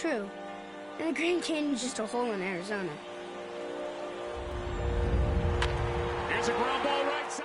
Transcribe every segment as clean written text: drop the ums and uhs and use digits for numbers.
true. And the Grand Canyon's just a hole in Arizona. Here's a ground ball right side.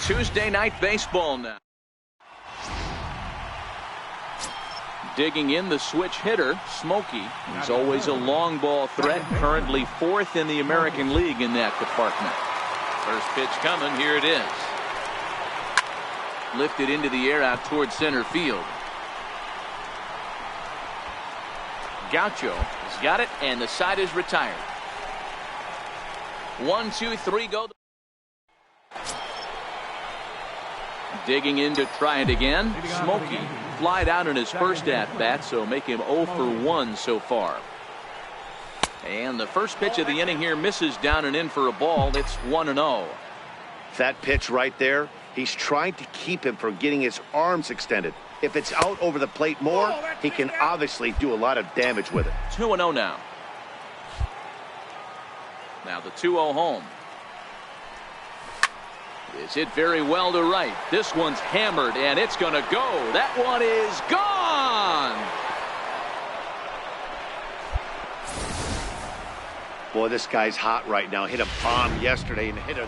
Tuesday night baseball now. Digging in the switch hitter, Smokey. He's always a long ball threat, currently 4th in the American League in that department. First pitch coming, here it is. Lifted into the air out towards center field. Gaucho has got it, and the side is retired. 1, 2, 3, go. Digging in to try it again. Smokey flied out in his first at-bat, so make him 0 for 1 so far. And the first pitch of the inning here misses down and in for a ball. It's 1-0. That pitch right there, he's trying to keep him from getting his arms extended. If it's out over the plate more, he can obviously do a lot of damage with it. 2-0 now. Now the 2-0 home. Is hit very well to right. This one's hammered, and it's going to go. That one is gone. Boy, this guy's hot right now. Hit a bomb yesterday and hit a...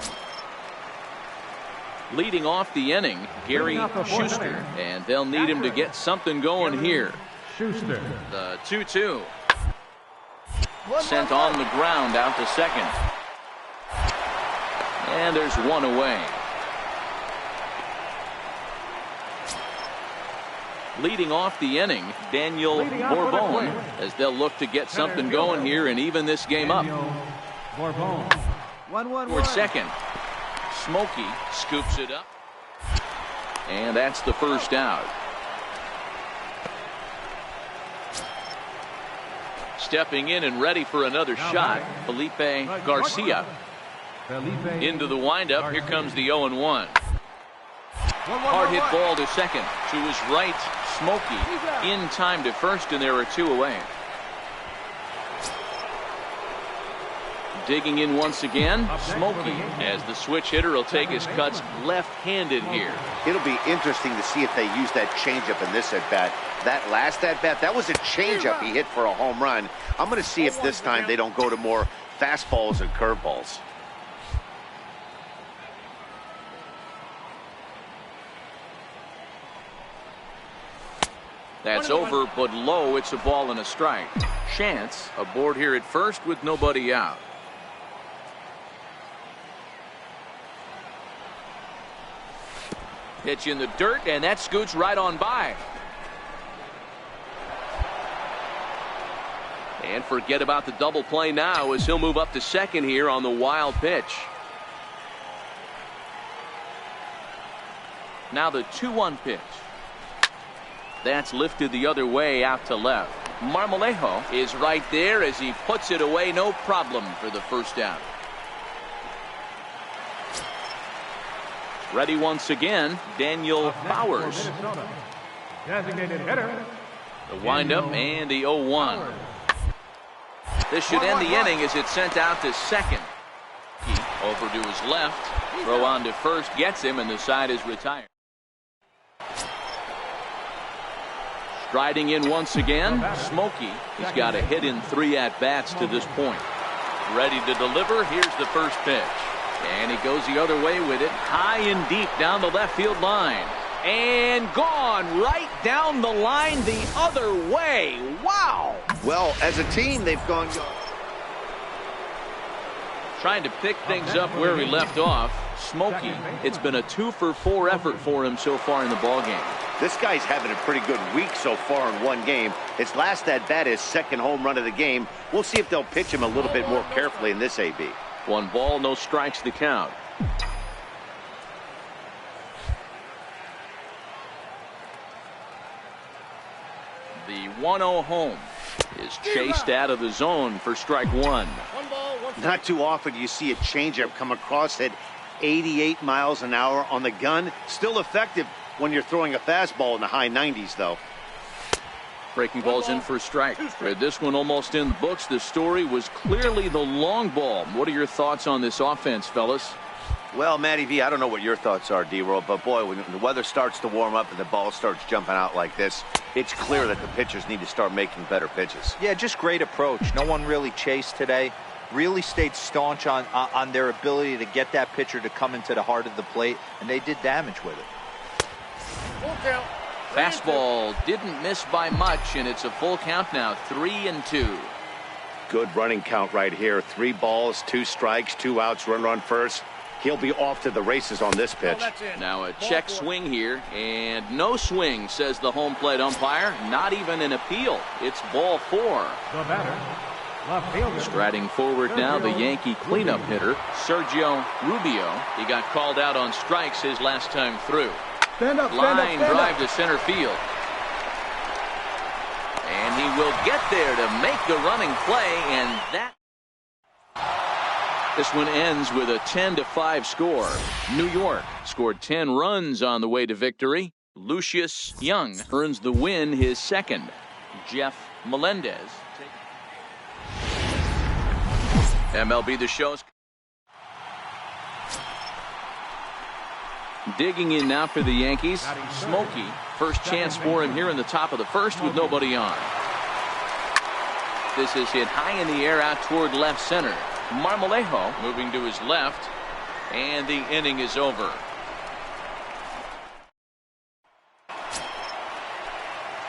Leading off the inning, Gary Schuster, and they'll need him to get something going here. Schuster. The 2-2. Sent on the ground out to second. And there's one away. Leading off the inning, Daniel Bourbon, as they'll look to get something going here and even this game up. Toward second. Smokey scoops it up. And that's the first out. Stepping in and ready for another shot, Felipe Garcia. Into the windup, here comes the 0-1. Hard hit ball to second. To his right, Smokey in time to first, and there are 2 away. Digging in once again, Smokey, as the switch hitter will take his cuts left-handed here. It'll be interesting to see if they use that changeup in this at-bat. That last at-bat, that was a changeup he hit for a home run. I'm going to see if this time they don't go to more fastballs and curveballs. That's over, but low. It's a ball and a strike. Chance aboard here at first with nobody out. Pitch in the dirt, and that scoots right on by. And forget about the double play now as he'll move up to second here on the wild pitch. Now the 2-1 pitch. That's lifted the other way out to left. Marmolejo is right there as he puts it away, no problem for the first down. Ready once again, Daniel Bowers. Designated hitter. The windup and the 0-1. This should end the inning as it's sent out to second. Over to his left. Throw on to first gets him, and the side is retired. Striding in once again, Smokey. He's got a hit in 3 at-bats to this point. Ready to deliver. Here's the first pitch. And he goes the other way with it. High and deep down the left field line. And gone right down the line the other way. Wow. Well, as a team, they've gone. Trying to pick things up where we left off. Smokey, it's been a 2-for-4 effort for him so far in the ballgame. This guy's having a pretty good week so far in one game. His last at-bat is second home run of the game. We'll see if they'll pitch him a little bit more carefully in this AB. 1 ball, no strikes the count. The 1-0 home is chased out of the zone for strike 1. Not too often you see a changeup come across at 88 miles an hour on the gun. Still effective when you're throwing a fastball in the high 90s, though. Breaking balls in for a strike. With this one almost in the books, the story was clearly the long ball. What are your thoughts on this offense, fellas? Well, Matty V, I don't know what your thoughts are, D-Roll, but boy, when the weather starts to warm up and the ball starts jumping out like this, it's clear that the pitchers need to start making better pitches. Yeah, just great approach. No one really chased today. Really stayed staunch on their ability to get that pitcher to come into the heart of the plate, and they did damage with it. Full count. Fastball didn't miss by much, and it's a full count now, 3-2. Good running count right here. 3 balls, 2 strikes, 2 outs, runner on first. He'll be off to the races on this pitch. Now a check swing here, and no swing, says the home plate umpire. Not even an appeal. It's ball 4. The batter, left fielder. Striding forward now, the Yankee cleanup hitter, Sergio Rubio. He got called out on strikes his last time through. Line drive to center field. And he will get there to make the running play, and that. This one ends with a 10-5 score. New York scored 10 runs on the way to victory. Lucius Young earns the win, his second. Jeff Melendez. MLB The Show's. Digging in now for the Yankees. Smokey, first chance for him here in the top of the first with nobody on. This is hit high in the air out toward left center. Marmolejo moving to his left, and the inning is over.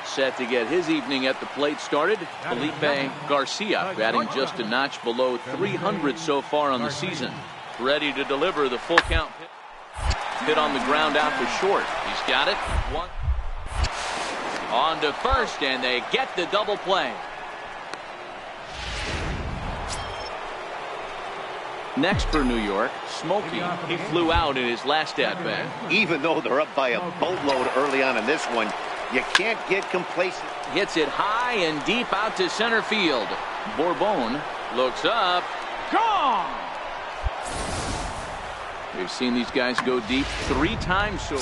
Set to get his evening at the plate started, Felipe Garcia, batting just a notch below 300 so far on the season. Ready to deliver the full count. Hit on the ground out to short. He's got it. 1. On to first, and they get the double play. Next for New York, Smokey. He flew out in his last at-bat. Even though they're up by a boatload early on in this one, you can't get complacent. Hits it high and deep out to center field. Bourbon looks up. Gone! We've seen these guys go deep 3 times so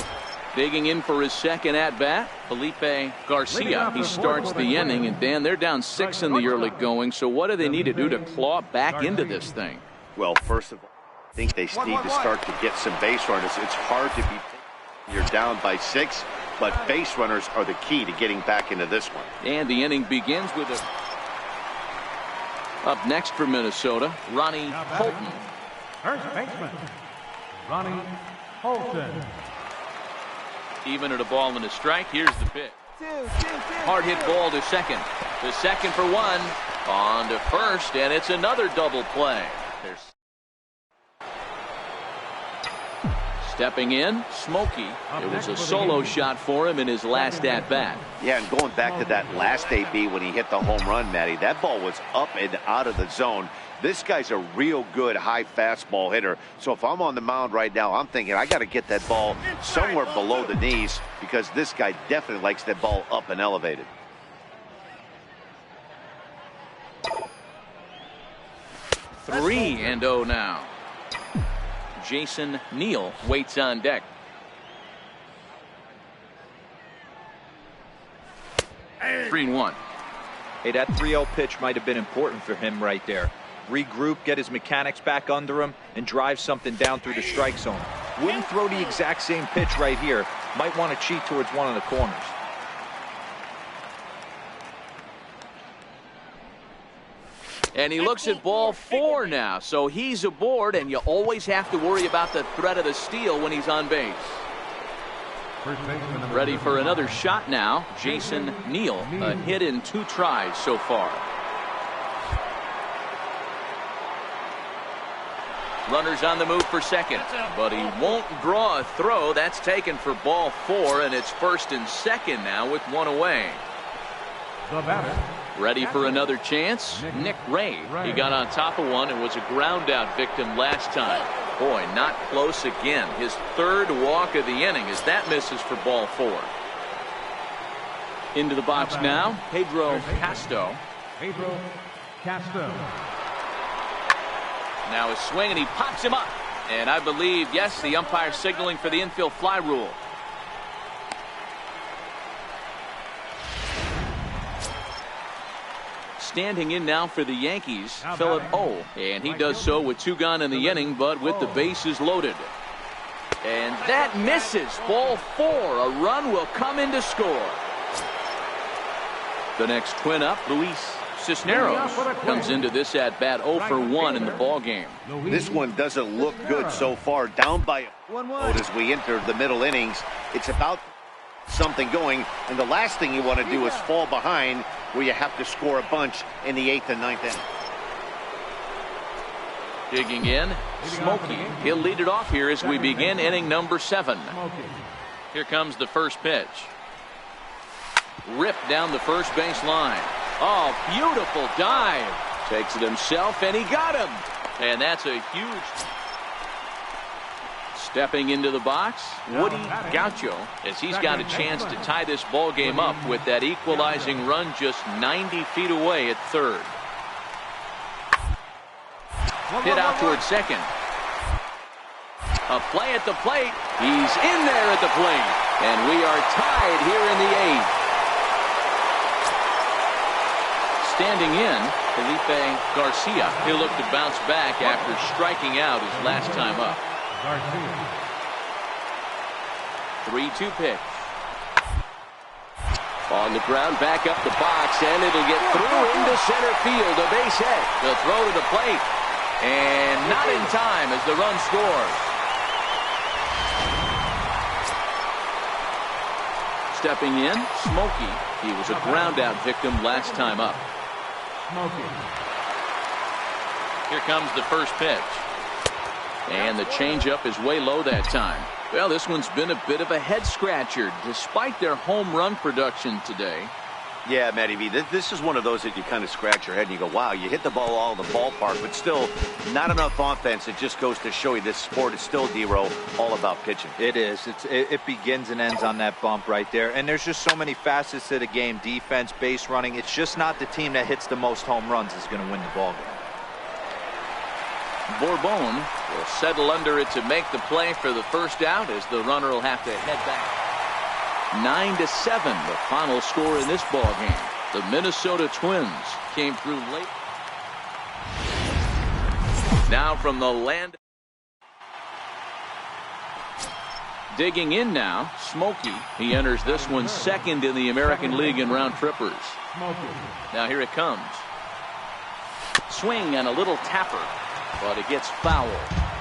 digging in for his second at-bat, Felipe Garcia. He starts the inning, and Dan, they're down 6 in the early going, so what do they need to do to claw back into this thing? Well, first of all, I think they need to start to get some base runners. It's hard to be. You're down by 6, but base runners are the key to getting back into this one. And the inning begins with a. Up next for Minnesota, Ronnie Holton. First baseman, Ronnie Holton. Even at a ball and a strike, here's the pitch. Hard hit ball to second. The second for 1. On to first, and it's another double play. There's Stepping in, Smokey. It was a solo shot for him in his last at-bat. Yeah, and going back to that last AB when he hit the home run, Matty, that ball was up and out of the zone. This guy's a real good high fastball hitter. So if I'm on the mound right now, I'm thinking I got to get that ball somewhere below the knees because this guy definitely likes that ball up and elevated. Three and 0 now. Jason Neal waits on deck. 3-1. Hey, that 3-0 pitch might have been important for him right there. Regroup, get his mechanics back under him, and drive something down through the strike zone. Wouldn't throw the exact same pitch right here. Might want to cheat towards one of the corners. And he looks at ball 4 now, so he's aboard, and you always have to worry about the threat of the steal when he's on base. Ready for another shot now, Jason Neal, a hit in 2 tries so far. Runners on the move for second, but he won't draw a throw. That's taken for ball 4, and it's first and second now with 1 away. The batter. Ready for another chance, Nick Ray. He got on top of one and was a ground out victim last time. Boy, not close again. His 3rd walk of the inning as that misses for ball 4. Into the box now, Pedro Castro. Pedro Castro. Now a swing, and he pops him up. And I believe, yes, the umpire signaling for the infield fly rule. Standing in now for the Yankees, Philip O. And he does so with 2 gone in the inning, but with the bases loaded. And that misses. Ball 4. A run will come in to score. The next twin up, Luis Cisneros, comes into this at-bat 0 for 1 in the ballgame. This one doesn't look good so far. Down by 1-1 as we enter the middle innings. It's about something going, and the last thing you want to do is fall behind where you have to score a bunch in the 8th and 9th inning. Digging in, Smokey. He'll lead it off here as we begin inning number 7. Here comes the first pitch. Ripped down the first base line. Oh, beautiful dive. Takes it himself, and he got him. And that's a huge... Stepping into the box, Woody Gaucho, as he's got a chance to tie this ball game up with that equalizing run just 90 feet away at 3rd. Hit out towards second. A play at the plate. He's in there at the plate. And we are tied here in the 8th. Standing in, Felipe Garcia. He'll look to bounce back after striking out his last time up. 3-2 pitch. On the ground, back up the box, and it'll get through into center field. A base hit. They'll throw to the plate. And not in time as the run scores. Stepping in, Smokey. He was a ground out victim last time up. Here comes the first pitch. And the changeup is way low that time. Well, this one's been a bit of a head scratcher despite their home run production today. Yeah, Matty V, this is one of those that you kind of scratch your head and you go, wow, you hit the ball all in the ballpark, but still not enough offense. It just goes to show you this sport is still, D-Row, all about pitching. It is. It begins and ends on that bump right there. And there's just so many facets to the game. Defense, base running. It's just not the team that hits the most home runs is going to win the ball game. Bourbon will settle under it to make the play for the first out as the runner will have to head back. 9-7, the final score in this ball game. The Minnesota Twins came through late. Now from the land. Digging in now, Smokey. He enters this one second in the American League in round trippers. Now here it comes. Swing and a little tapper. But it gets foul.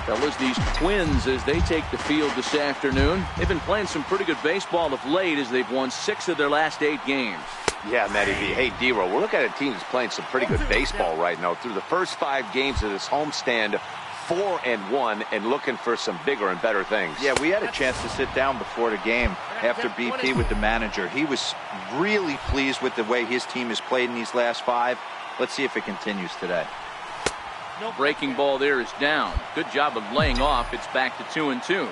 Fellas, these Twins, as they take the field this afternoon, they've been playing some pretty good baseball of late as they've won 6 of their last 8 games. Yeah, Matty V. Hey, D-Row, we're looking at a team that's playing some pretty good baseball right now. Through the first 5 games of this homestand, 4-1 and looking for some bigger and better things. Yeah, we had a chance to sit down before the game after BP with the manager. He was really pleased with the way his team has played in these last 5. Let's see if it continues today. Breaking ball there is down. Good job of laying off. It's back to 2-2.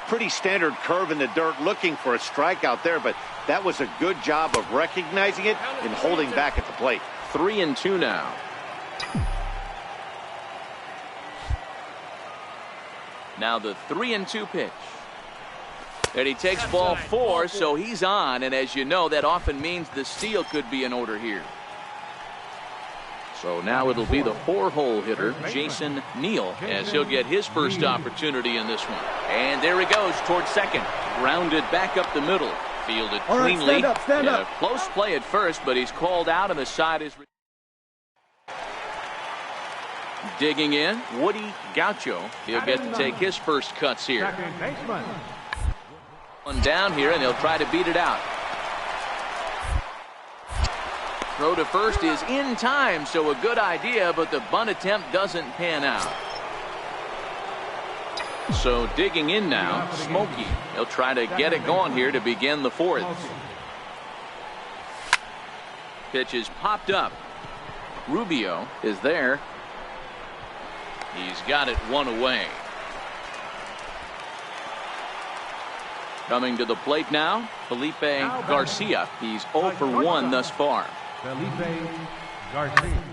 Pretty standard curve in the dirt, looking for a strikeout there, but that was a good job of recognizing it and holding back at the plate. 3-2 now. Now the 3-2 pitch. And he takes ball 4, so he's on. And as you know, that often means the steal could be in order here. So now it'll be the 4-hole hitter, Jason Neal, as he'll get his first opportunity in this one. And there he goes towards second. Grounded back up the middle. Fielded cleanly. Stand up. Close play at first, but he's called out, and the side is... Digging in, Woody Gaucho. He'll get to take his first cuts here. Second baseman. One down here, and they'll try to beat it out. Throw to first is in time, so a good idea, but the bunt attempt doesn't pan out. So digging in now, Smokey. He'll try to get it going here to begin the 4th. Pitch is popped up. Rubio is there. He's got it 1 away. Coming to the plate now, Felipe Garcia. He's 0 for 1 thus far. Felipe Garcia.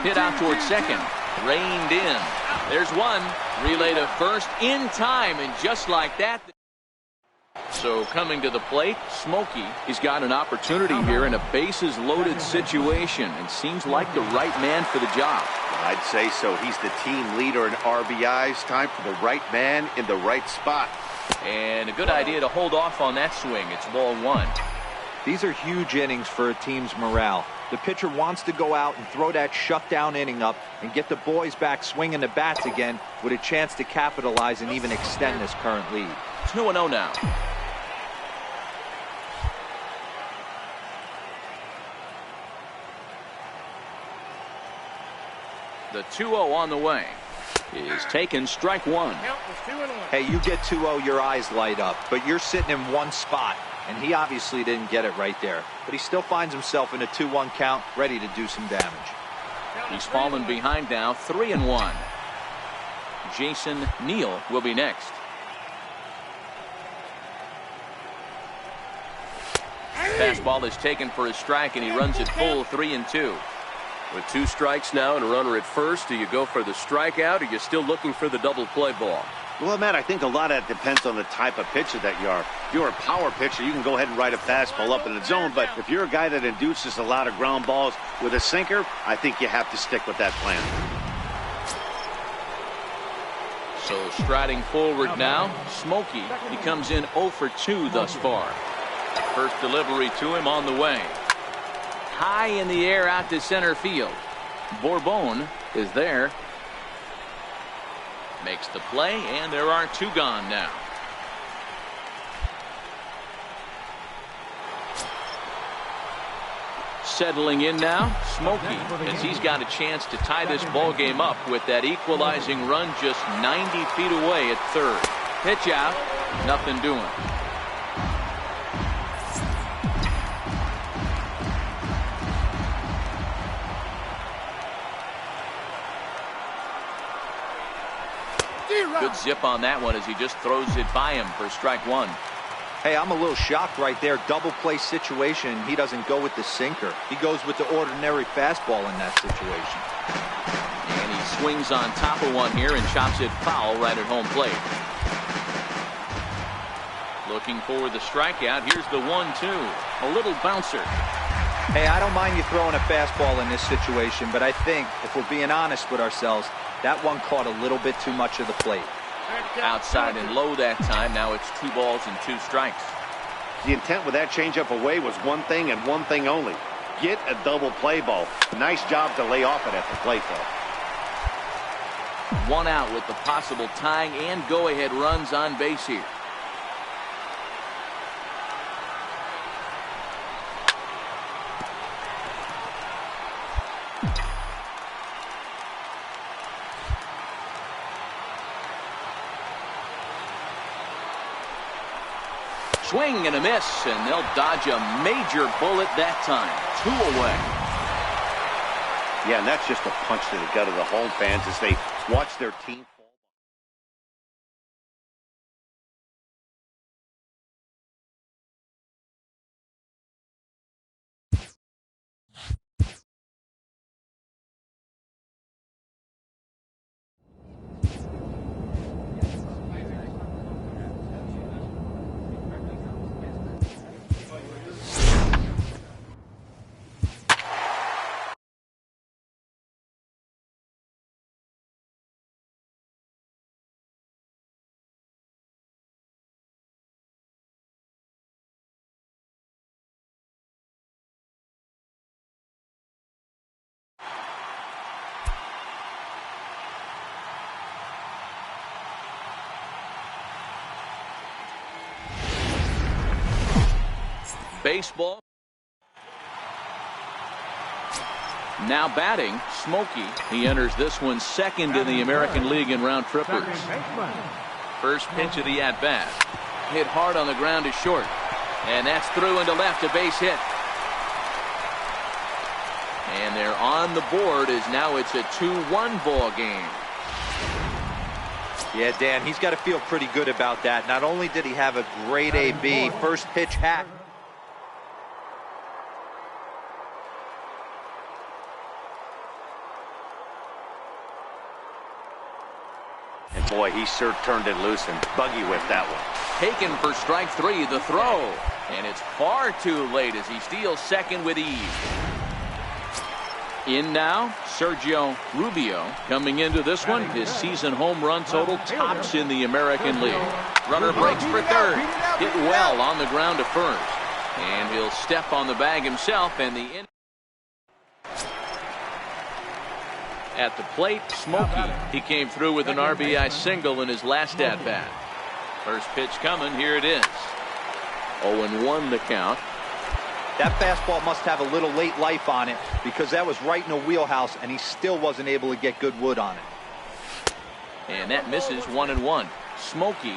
Hit out towards second. Reined in. There's one. Relay to first in time, and just like that. So coming to the plate, Smokey. He's got an opportunity here in a bases loaded situation, and seems like the right man for the job. I'd say so. He's the team leader in RBIs. Time for the right man in the right spot. And a good idea to hold off on that swing. It's ball 1. These are huge innings for a team's morale. The pitcher wants to go out and throw that shutdown inning up and get the boys back swinging the bats again with a chance to capitalize and even extend this current lead. 2-0 now. The 2-0 on the way is taken, strike 1. Hey, you get 2-0, your eyes light up, but you're sitting in one spot, and he obviously didn't get it right there. But he still finds himself in a 2-1 count, ready to do some damage. He's fallen behind now, 3-1. Jason Neal will be next. Fastball is taken for a strike, and he runs it full, 3-2. With 2 strikes now and a runner at first, do you go for the strikeout, or are you still looking for the double play ball? Well, Matt, I think a lot of that depends on the type of pitcher that you are. If you're a power pitcher, you can go ahead and ride a fastball up in the zone. But if you're a guy that induces a lot of ground balls with a sinker, I think you have to stick with that plan. So striding forward now, Smokey. He comes in 0 for 2 thus far. First delivery to him on the way. High in the air out to center field. Bourbon is there. Makes the play, and there are 2 gone now. Settling in now, Smokey, as he's got a chance to tie this ball game up with that equalizing run just 90 feet away at third. Pitch out, nothing doing. Good zip on that one as he just throws it by him for strike 1. Hey, I'm a little shocked right there. Double play situation. He doesn't go with the sinker. He goes with the ordinary fastball in that situation. And he swings on top of one here and chops it foul right at home plate. Looking for the strikeout. Here's the 1-2. A little bouncer. Hey, I don't mind you throwing a fastball in this situation, but I think if we're being honest with ourselves, that one caught a little bit too much of the plate. Outside and low that time. Now it's 2 balls and 2 strikes. The intent with that changeup away was one thing and one thing only. Get a double play ball. Nice job to lay off it at the plate, though. 1 out with the possible tying and go-ahead runs on base here. Swing and a miss, and they'll dodge a major bullet that time. 2 away. Yeah, and that's just a punch to the gut of the home fans as they watch their team fall. Baseball. Now batting, Smokey. He enters this one second in the American League in round trippers. First pitch of the at-bat. Hit hard on the ground to short. And that's through into left, a base hit. And they're on the board as now it's a 2-1 ball game. Yeah, Dan, he's got to feel pretty good about that. Not only did he have a great AB, first pitch hack. And boy, he sure turned it loose and buggy whipped that one. Taken for strike 3, the throw. And it's far too late as he steals second with ease. In now, Sergio Rubio coming into this one. His season home run total tops in the American League. Runner breaks for third. Hit well on the ground to first. And he'll step on the bag himself. And the at the plate, Smokey. He came through with an RBI single in his last at-bat. First pitch coming. Here it is. 0-1 the count. That fastball must have a little late life on it because that was right in a wheelhouse and he still wasn't able to get good wood on it. And that misses 1-1. Smokey,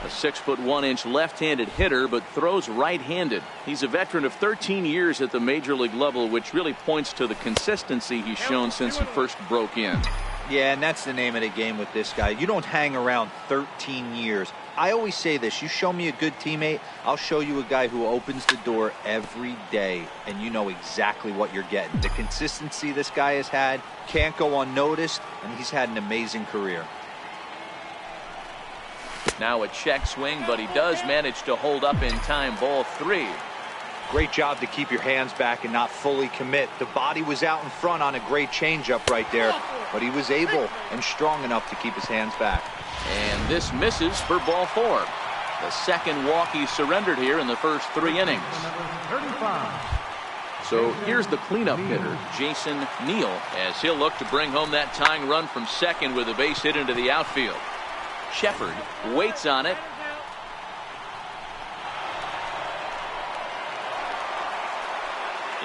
a 6'1" left-handed hitter, but throws right-handed. He's a veteran of 13 years at the major league level, which really points to the consistency he's shown since he first broke in. Yeah, and that's the name of the game with this guy. You don't hang around 13 years. I always say this, you show me a good teammate, I'll show you a guy who opens the door every day, and you know exactly what you're getting. The consistency this guy has had can't go unnoticed, and he's had an amazing career. Now a check swing, but he does manage to hold up in time. Ball 3. Great job to keep your hands back and not fully commit. The body was out in front on a great changeup right there, but he was able and strong enough to keep his hands back. And this misses for ball 4. The second walk he surrendered here in the first 3 innings. So here's the cleanup hitter, Jason Neal, as he'll look to bring home that tying run from second with a base hit into the outfield. Shepard waits on it.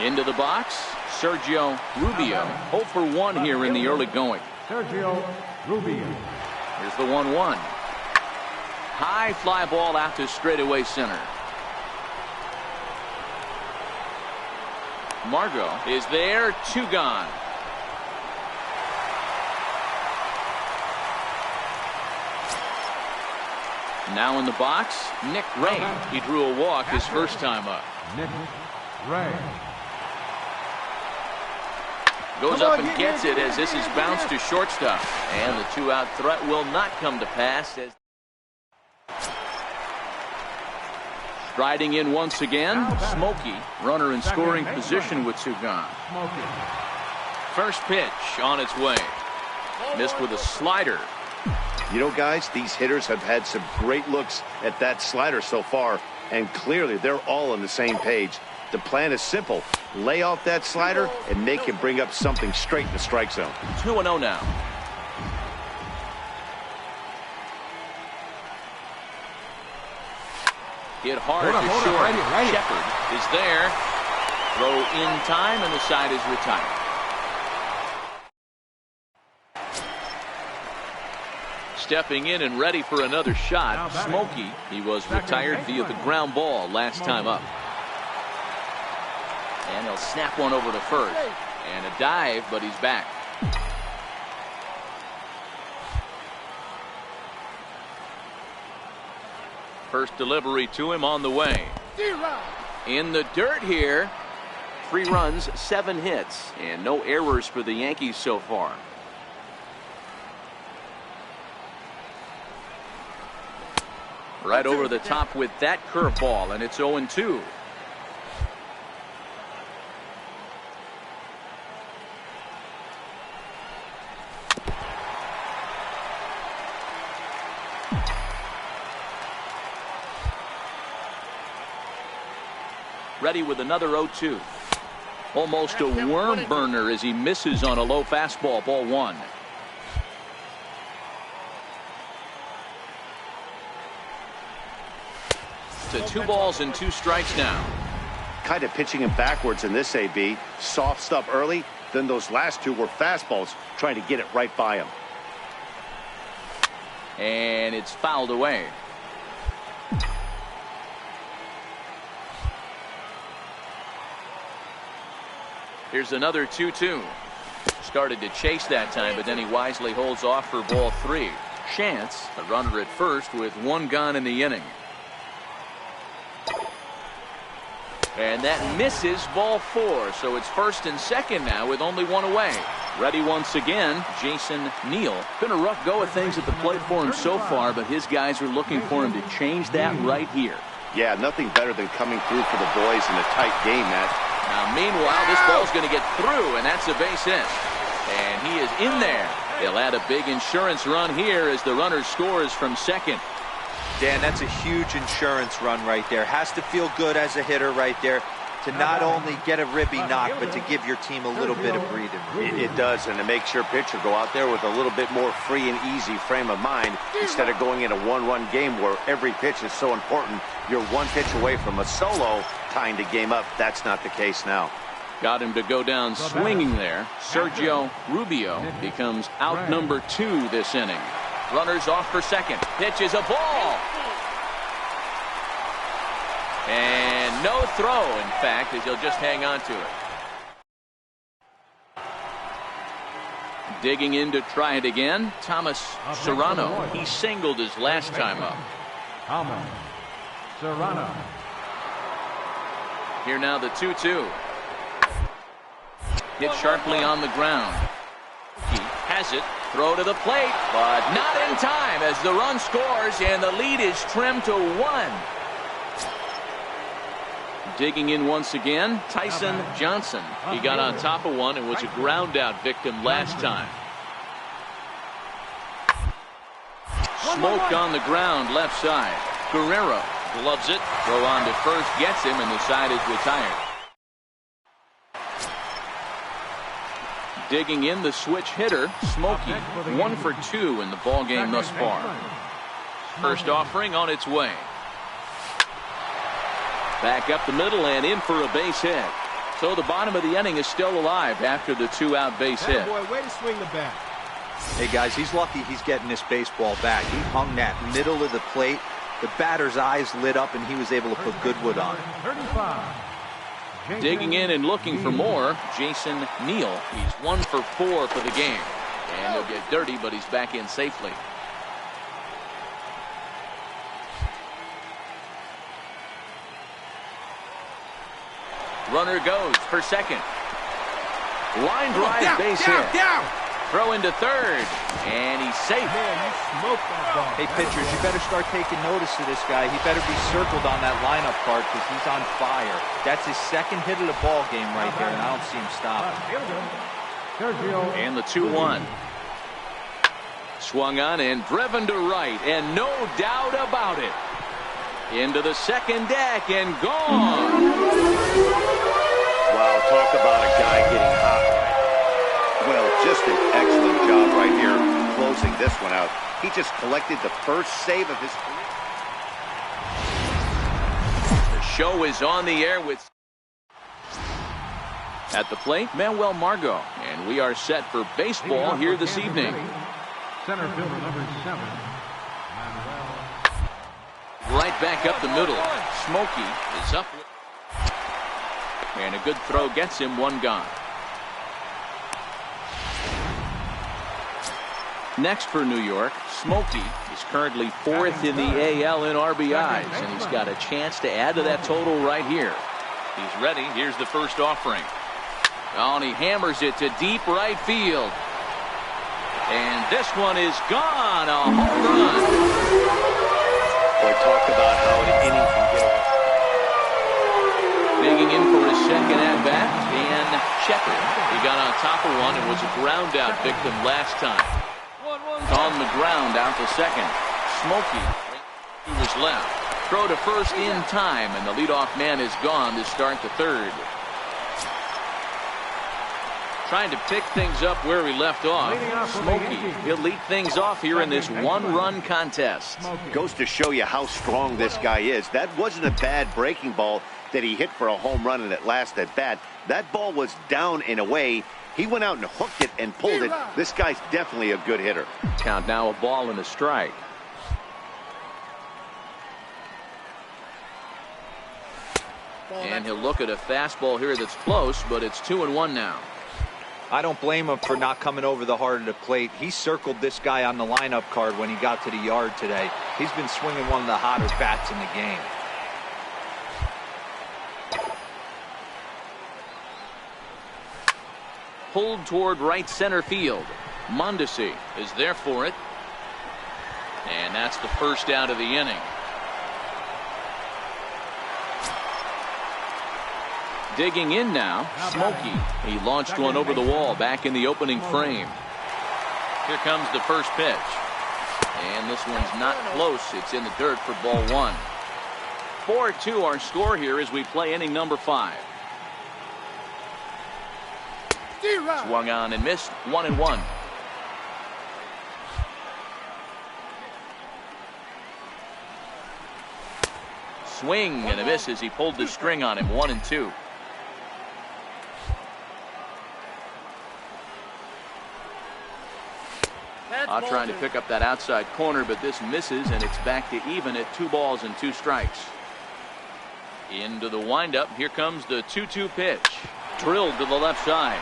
Into the box, Sergio Rubio. 0 for 1 here in the early going. Sergio Rubio. Here's the 1-1. High fly ball out to straightaway center. Margot is there, 2 gone. Now in the box, Nick Ray. He drew a walk his first time up. Nick Ray. Goes up and gets it as this is bounced to shortstop. And the 2-out threat will not come to pass. As striding in once again, Smokey. Runner in scoring position with 2 gone. First pitch on its way. Missed with a slider. You know, guys, these hitters have had some great looks at that slider so far, and clearly they're all on the same page. The plan is simple. Lay off that slider and make him bring up something straight in the strike zone. 2-0 now. Hit hard to short. Shepard is there. Throw in time, and the side is retired. Stepping in and ready for another shot, Smokey. He was retired via the ground ball last time up. And he'll snap one over to first. And a dive, but he's back. First delivery to him on the way. In the dirt here. 3 runs, 7 hits, and no errors for the Yankees so far. Right over the top with that curveball, and it's 0-2. Ready with another 0-2. Almost a worm burner as he misses on a low fastball, ball 1. To 2 balls and 2 strikes now. Kind of pitching him backwards in this AB. Soft stuff early, then those last 2 were fastballs, trying to get it right by him. And it's fouled away. Here's another 2-2. Started to chase that time, but then he wisely holds off for ball 3. Chance, a runner at first with 1 gone in the inning. And that misses, ball 4. So it's first and second now with only 1 away. Ready once again, Jason Neal. Been a rough go of things at the plate for him so far, but his guys are looking for him to change that right here. Yeah, nothing better than coming through for the boys in a tight game, Matt. Now, meanwhile, this ball's going to get through, and that's a base hit. And he is in there. They'll add a big insurance run here as the runner scores from second. Dan, that's a huge insurance run right there. Has to feel good as a hitter right there to not only get a ribby knock, but to give your team a little bit of breathing room. It does, and it makes your pitcher go out there with a little bit more free and easy frame of mind instead of going in a 1-run game where every pitch is so important. You're 1 pitch away from a solo, tying the game up. That's not the case now. Got him to go down swinging there. Sergio Rubio becomes out number 2 this inning. Runners off for second. Pitch is a ball. And no throw, in fact, as he'll just hang on to it. Digging in to try it again, Thomas Serrano. He singled his last time up. Thomas Serrano. Here now the 2-2. Hit sharply on the ground. He has it. Throw to the plate, but not in time as the run scores and the lead is trimmed to 1. Digging in once again, Tyson Johnson. He got on top of one and was a ground out victim last time. Smoke on the ground left side. Guerrero gloves it. Throw on to first gets him and the side is retired. Digging in the switch hitter, Smokey. 1 for 2 in the ball game thus far. First offering on its way. Back up the middle and in for a base hit. So the bottom of the inning is still alive after the 2-out base hit. Way to swing the bat. Hey guys, he's lucky he's getting this baseball back. He hung that middle of the plate. The batter's eyes lit up and he was able to put Goodwood on it. 35. Digging in and looking for more, Jason Neal. He's 1 for 4 for the game. And he'll get dirty, but he's back in safely. Runner goes for second. Line drive, base hit. Throw into third, and he's safe. Man, you smoked that ball. Hey, pitchers, you better start taking notice of this guy. He better be circled on that lineup card because he's on fire. That's his second hit of the ball game right there, and I don't see him stopping. And the 2-1. Swung on and driven to right, and no doubt about it. Into the second deck and gone. Wow, talk about a guy getting hot. Well, just an excellent job right here closing this one out. He just collected the first save of his career. The show is on the air with at the plate, Manuel Margot, and we are set for baseball here this evening. Center fielder number 7, Manuel. Right back up the middle. Smokey is up. And a good throw gets him one gone. Next for New York, Smokey is currently 4th in the AL in RBIs, and he's got a chance to add to that total right here. He's ready. Here's the first offering. Oh, and he hammers it to deep right field. And this one is gone. A home run. Boy, talk about how an inning can get away. Digging in for his second at-bat, and Shepard. He got on top of one and was a ground-out victim last time. On the ground out to second. Smokey, he was left. Throw to first in time, and the leadoff man is gone to start the third. Trying to pick things up where he left off. Smokey, he'll lead things off here in this one-run contest. Goes to show you how strong this guy is. That wasn't a bad breaking ball that he hit for a home run in that last at bat. That ball was down and away. He went out and hooked it and pulled it. This guy's definitely a good hitter. Count now, a ball and a strike. And he'll look at a fastball here that's close, but it's 2-1 now. I don't blame him for not coming over the heart of the plate. He circled this guy on the lineup card when he got to the yard today. He's been swinging one of the hotter bats in the game. Pulled toward right center field. Mondesi is there for it. And that's the first out of the inning. Digging in now, Smokey. He launched one over the wall back in the opening frame. Here comes the first pitch. And this one's not close. It's in the dirt for ball one. 4-2 our score here as we play inning number 5. Swung on and missed. 1-1. Swing and a miss as he pulled the string on him. 1-2. Trying to pick up that outside corner, but this misses, and it's back to even at 2 balls and 2 strikes. Into the windup. Here comes the 2-2 pitch. Drilled to the left side.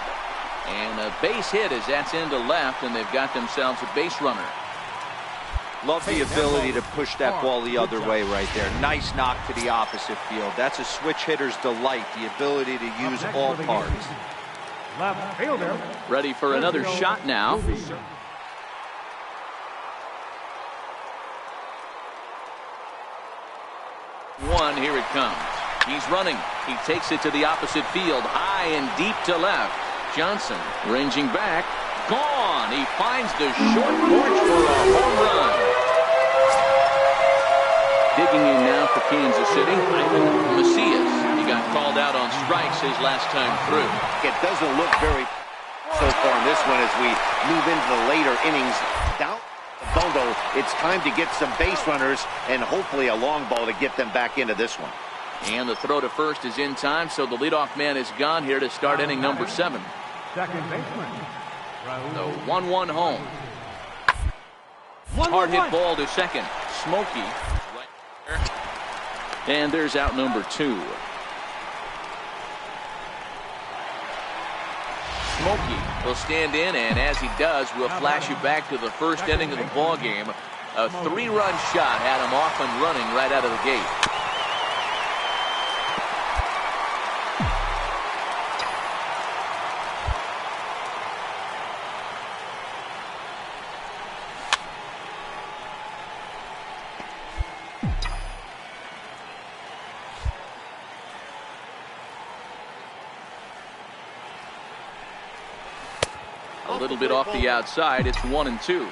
And a base hit as that's into left, and they've got themselves a base runner. Love the ability to push that ball the other way right there. Nice knock to the opposite field. That's a switch hitter's delight, the ability to use all parts. Left fielder. Ready for another shot now. One, here it comes. He's running. He takes it to the opposite field, high and deep to left. Johnson ranging back. Gone. He finds the short porch for a home run. Digging in now for Kansas City. Macias. He got called out on strikes his last time through. It doesn't look very so far in this one as we move into the later innings. Down the bundle, it's time to get some base runners and hopefully a long ball to get them back into this one. And the throw to first is in time, so the leadoff man is gone here to start inning number 7. Second baseman. The 1-1 home. Hard hit ball to second. Smokey. Right there. And there's out number 2. Smokey will stand in, and as he does, we'll flash you back to the first inning of the ball game. A 3-run shot had him off and running right out of the gate. A little bit off the outside. It's 1-2.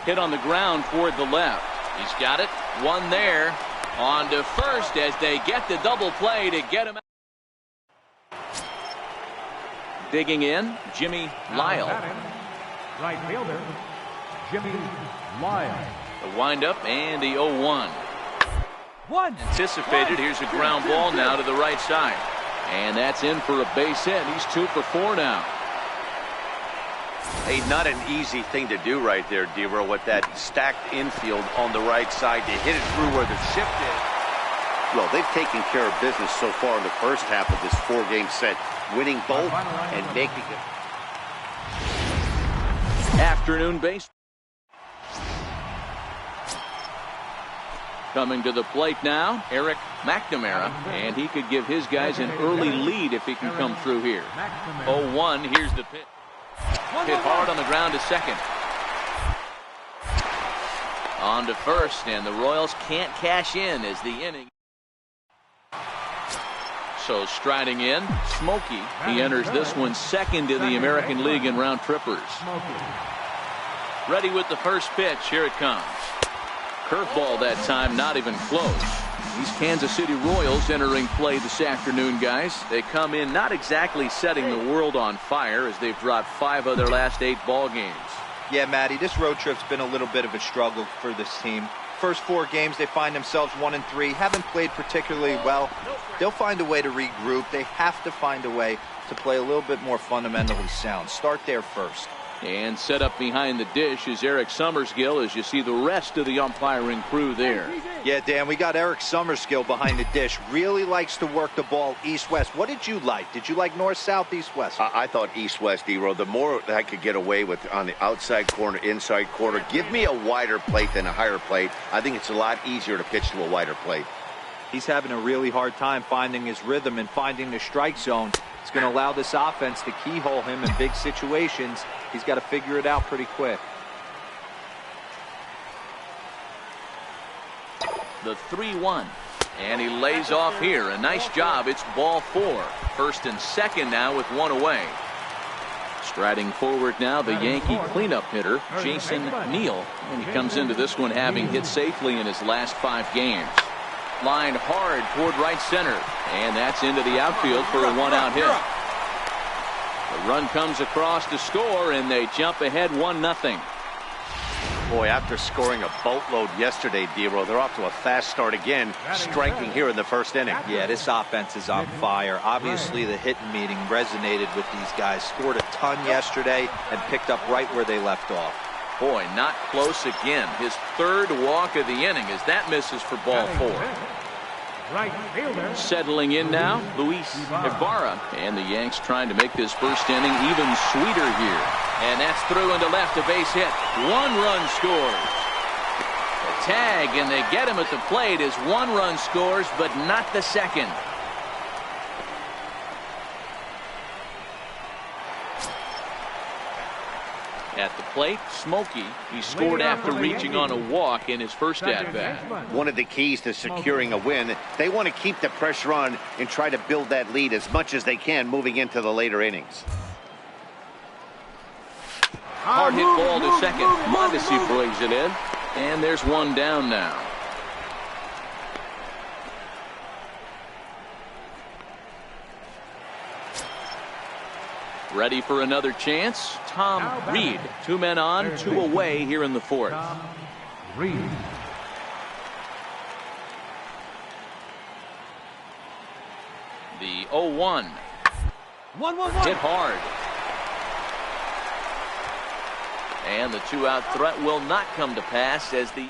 Hit on the ground toward the left. He's got it. One there. On to first as they get the double play to get him out. Digging in, Jimmy Lyle. Right fielder, Jimmy Lyle. The windup and the 0-1. Anticipated. Here's a ground ball now to the right side. And that's in for a base hit. He's 2 for 4 now. Hey, not an easy thing to do right there, D-Row, with that stacked infield on the right side to hit it through where the shift is. Well, they've taken care of business so far in the first half of this 4-game set, winning both and making it. Afternoon base. Coming to the plate now, Eric McNamara, and he could give his guys an early lead if he can come through here. 0-1, here's the pitch. Hit hard on the ground to second. On to first, and the Royals can't cash in as the inning. So striding in, Smokey. He enters this one second in the American League in round trippers. Ready with the first pitch. Here it comes. Curveball that time, not even close. These Kansas City Royals entering play this afternoon, guys. They come in not exactly setting the world on fire as they've dropped 5 of their last 8 ball games. Yeah, Matty, this road trip's been a little bit of a struggle for this team. First 4 games, they find themselves 1-3, haven't played particularly well. They'll find a way to regroup. They have to find a way to play a little bit more fundamentally sound. Start there first. And set up behind the dish is Eric Summersgill as you see the rest of the umpiring crew there. Yeah, Dan, we got Eric Summersgill behind the dish. Really likes to work the ball east-west. What did you like? Did you like north-south, east-west? I thought east-west, D-Row. The more I could get away with on the outside corner, inside corner, give me a wider plate than a higher plate. I think it's a lot easier to pitch to a wider plate. He's having a really hard time finding his rhythm and finding the strike zone. It's going to allow this offense to keyhole him in big situations. He's got to figure it out pretty quick. The 3-1. And he lays off here. A nice job. It's ball 4. First and second now with 1 away. Striding forward now, the Yankee cleanup hitter, Jason Neal. And he comes into this one having hit safely in his last 5 games. Lined hard toward right center. And that's into the outfield for a 1-out hit. The run comes across to score, and they jump ahead 1-0. Boy, after scoring a boatload yesterday, D-Row, they're off to a fast start again, striking here in the first inning. Yeah, this offense is on fire. Obviously, the hitting meeting resonated with these guys. Scored a ton yesterday and picked up right where they left off. Boy, not close again. His 3rd walk of the inning as that misses for ball 4. Right fielder. Settling in now, Luis Ibarra. And the Yanks trying to make this first inning even sweeter here. And that's through into left, a base hit. 1 run scores. The tag, and they get him at the plate as 1 run scores, but not the second. At the plate, Smokey. He scored after reaching on a walk in his first at-bat. One of the keys to securing a win, they want to keep the pressure on and try to build that lead as much as they can moving into the later innings. Hard hit ball to second. Mondesi brings it in. And there's 1 down now. Ready for another chance. Tom Reed. 2 men on, 2 away here in the 4th. Reed. The 0-1. 1-1-1. Hit hard. And the 2-out threat will not come to pass as the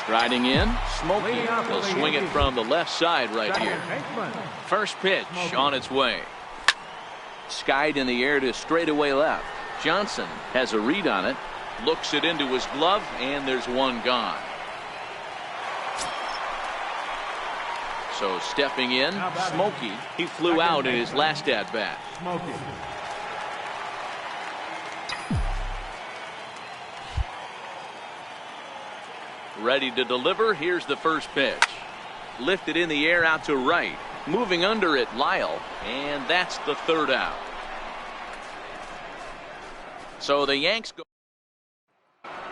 striding in, Smokey. He'll swing it from the left side right here. First pitch on its way. Skied in the air to straightaway left. Johnson has a read on it. Looks it into his glove, and there's 1 gone. So stepping in, Smokey. He flew out in his last at-bat. Ready to deliver. Here's the first pitch. Lifted in the air out to right. Moving under it, Lyle. And that's the 3rd out. So the Yanks go.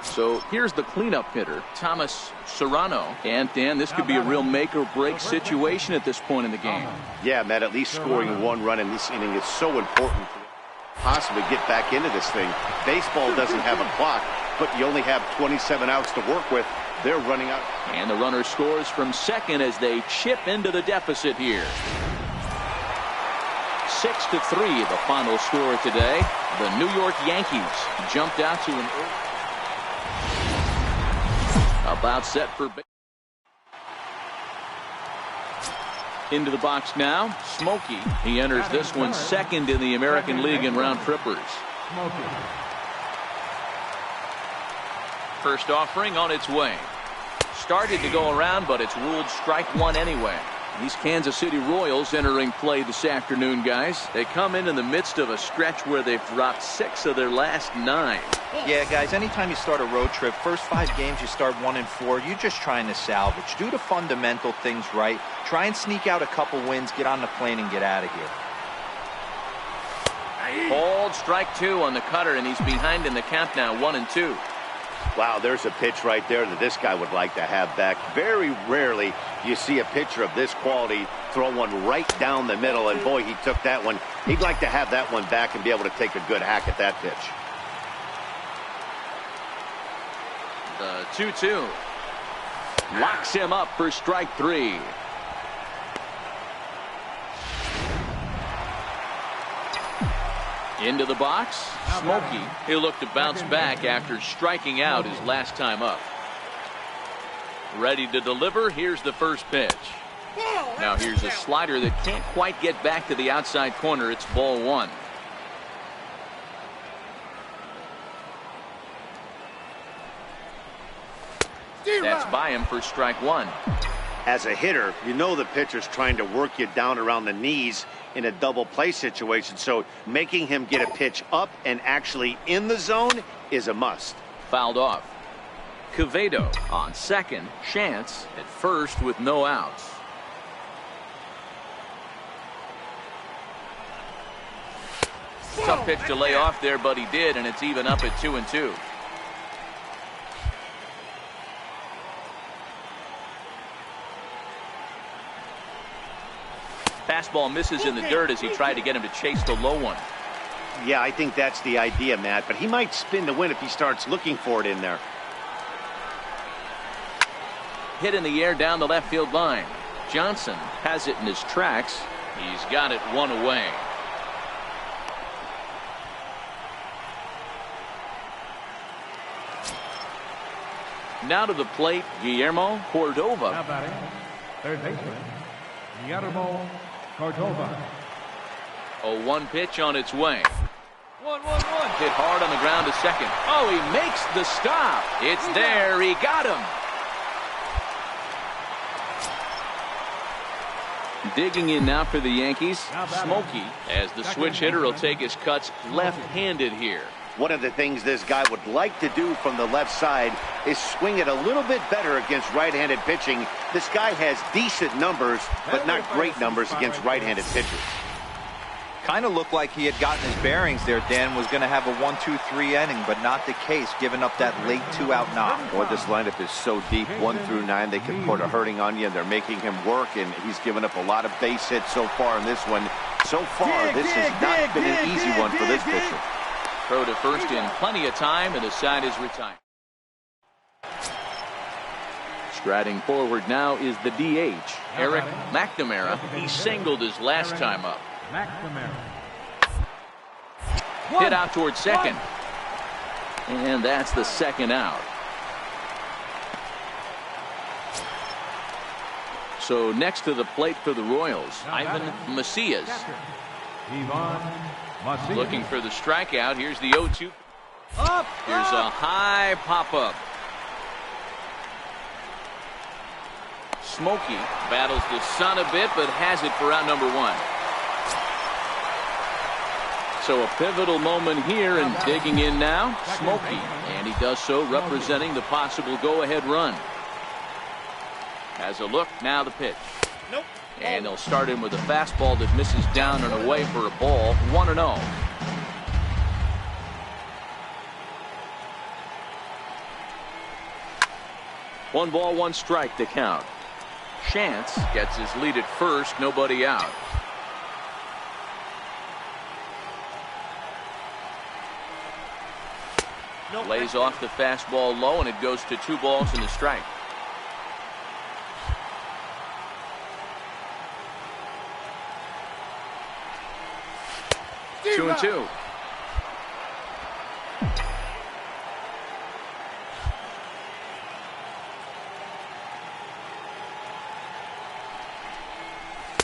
So here's the cleanup hitter, Thomas Serrano. And Dan, this could be a real make or break situation at this point in the game. Yeah, Matt, at least scoring 1 run in this inning is so important to possibly get back into this thing. Baseball doesn't have a clock, but you only have 27 outs to work with. They're running out. And the runner scores from second as they chip into the deficit here. 6-3 the final score today. The New York Yankees jumped out to an about set for into the box now. Smokey. He enters this one second in the American League in round trippers. First offering on its way. Started to go around, but it's ruled strike one anyway. These Kansas City Royals entering play this afternoon, guys. They come in the midst of a stretch where they've dropped 6 of their last 9. Yeah, guys, anytime you start a road trip, first 5 games you start 1-4, you're just trying to salvage. Do the fundamental things right. Try and sneak out a couple wins, get on the plane, and get out of here. Called strike 2 on the cutter, and he's behind in the count now, 1-2. Wow, there's a pitch right there that this guy would like to have back. Very rarely you see a pitcher of this quality throw one right down the middle, and boy, he took that one. He'd like to have that one back and be able to take a good hack at that pitch. The 2-2 locks him up for strike 3. Into the box, Smokey. He'll look to bounce back after striking out his last time up. Ready to deliver. Here's the first pitch. Now here's a slider that can't quite get back to the outside corner. It's ball 1. That's by him for strike 1. As a hitter, you know the pitcher's trying to work you down around the knees in a double play situation, so making him get a pitch up and actually in the zone is a must. Fouled off. Quevedo on second. Chance at first with no outs. Tough pitch to lay off there, but he did, and it's even up at 2-2. Fastball misses in the dirt as he tried to get him to chase the low one. Yeah, I think that's the idea, Matt, but he might spin to win if he starts looking for it in there. Hit in the air down the left field line. Johnson has it in his tracks. He's got it 1 away. Now to the plate, Guillermo Cordova. Now batting, third baseman, Guillermo Cordova. A 1 pitch on its way. 1-1-1. Hit hard on the ground to second. Oh, he makes the stop. It's there. He got him. Digging in now for the Yankees, Smokey, as the switch hitter will take his cuts left-handed here. One of the things this guy would like to do from the left side is swing it a little bit better against right-handed pitching. This guy has decent numbers, but not great numbers against right-handed pitchers. Kind of looked like he had gotten his bearings there. Dan was going to have a 1-2-3 inning, but not the case, giving up that late 2-out knock. Boy, this lineup is so deep, 1 through 9. They can put a hurting on you, and they're making him work, and he's given up a lot of base hits so far in this one. So far, this has not been an easy one for this pitcher. Throw to first in plenty of time, and the side is retired. Striding forward now is the DH, Eric McNamara. He singled his last time up. Hit out towards second. And that's the second out. So next to the plate for the Royals, Ivan Macias. Looking for the strikeout. Here's the 0-2. Here's a high pop-up. Smokey battles the sun a bit, but has it for out number 1. So a pivotal moment here, and digging in now, Smokey. And he does so representing the possible go-ahead run. Has a look, now the pitch. And they'll start him with a fastball that misses down and away for a ball. 1-0. One ball, 1 strike to count. Chance gets his lead at first, nobody out. Lays off the fastball low, and it goes to 2 balls and a strike. 2-2.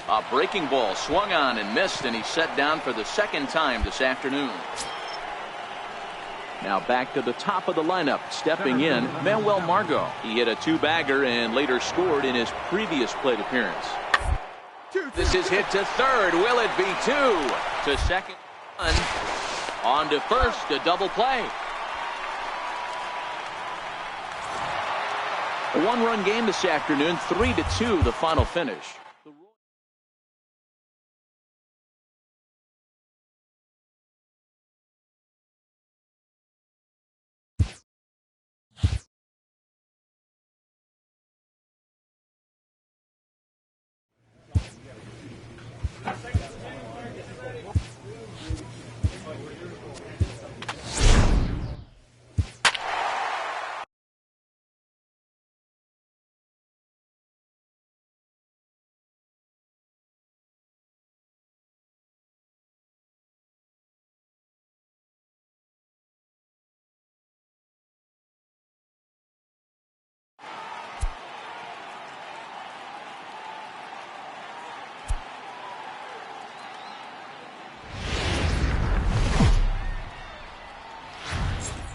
A breaking ball swung on and missed, and he's set down for the second time this afternoon. Now back to the top of the lineup, stepping in, Manuel Margot. He hit a two-bagger and later scored in his previous plate appearance. This is hit to third. Will it be two? To second. On to first, a double play. A one-run game this afternoon, 3-2 the final finish.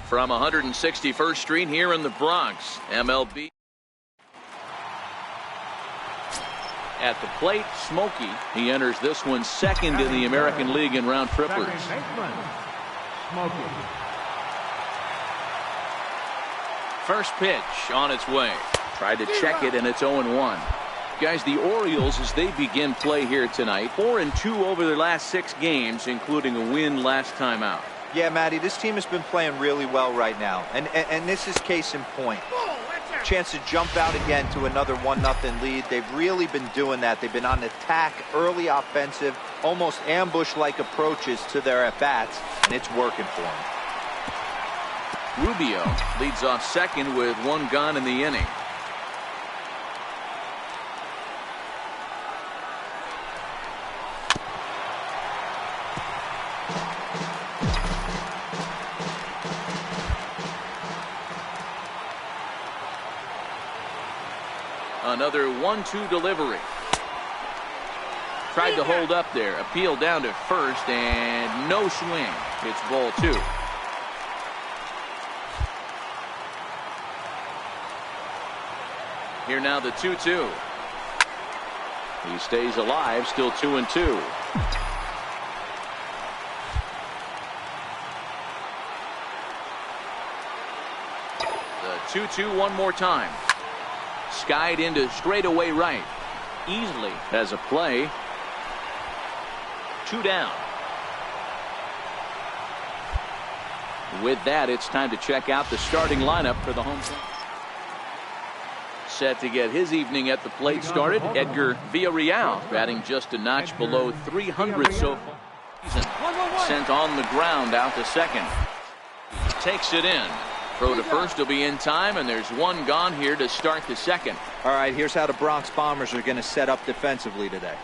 From 161st Street here in the Bronx, MLB. At the plate, Smokey. He enters this one second in the American League in round trippers. First pitch on its way. Tried to check it, and it's 0-1. Guys, the Orioles, as they begin play here tonight, 4-2 over their last 6 games, including a win last time out. Yeah, Matty, this team has been playing really well right now, and this is case in point. Chance to jump out again to another 1-0 lead. They've really been doing that. They've been on attack, early offensive, almost ambush-like approaches to their at-bats, and it's working for them. Rubio leads off second with 1 gone in the inning. Another 1-2 delivery. Tried to hold up there. Appeal down to first, and no swing. It's ball 2. Here now the 2-2. He stays alive, still 2-2. The 2-2 one more time. Skied into straightaway right. Easily has a play. 2 down. With that, it's time to check out the starting lineup for the home team. Set to get his evening at the plate started, Edgar Villarreal, batting just a notch below 300 so far. Sent on the ground out to second. Takes it in. Throw to first will be in time, and there's 1 gone here to start the second. All right, here's how the Bronx Bombers are going to set up defensively today.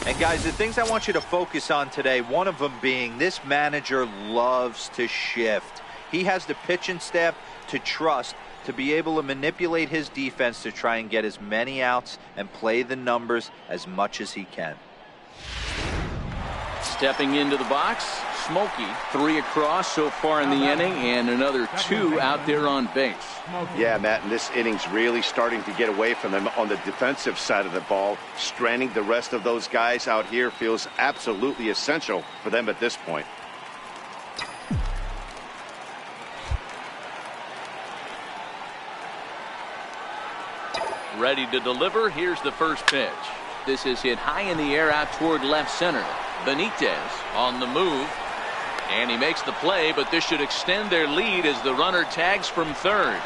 And guys, the things I want you to focus on today, one of them being this manager loves to shift. He has the pitching staff to trust to be able to manipulate his defense to try and get as many outs and play the numbers as much as he can. Stepping into the box, Smokey. 3 across so far in the inning, and another 2 out there on base. Yeah, Matt, and this inning's really starting to get away from them on the defensive side of the ball. Stranding the rest of those guys out here feels absolutely essential for them at this point. Ready to deliver. Here's the first pitch. This is hit high in the air out toward left center. Benitez on the move, and he makes the play, but this should extend their lead as the runner tags from third.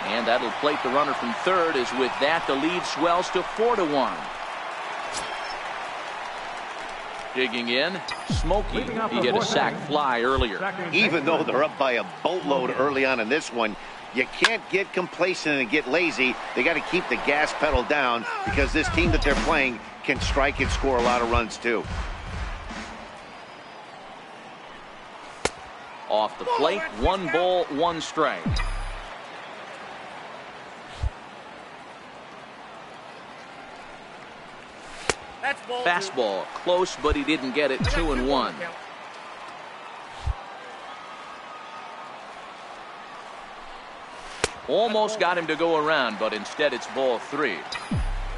And that'll plate the runner from third, as with that the lead swells to 4-1. Digging in, Smokey. He hit a sac fly earlier. Even though they're up by a boatload early on in this one, you can't get complacent and get lazy. They got to keep the gas pedal down, because this team that they're playing can strike and score a lot of runs too. Off the plate, 1 ball, 1 strike. Fastball, close, but he didn't get it. 2-1. Almost got him to go around, but instead it's ball 3.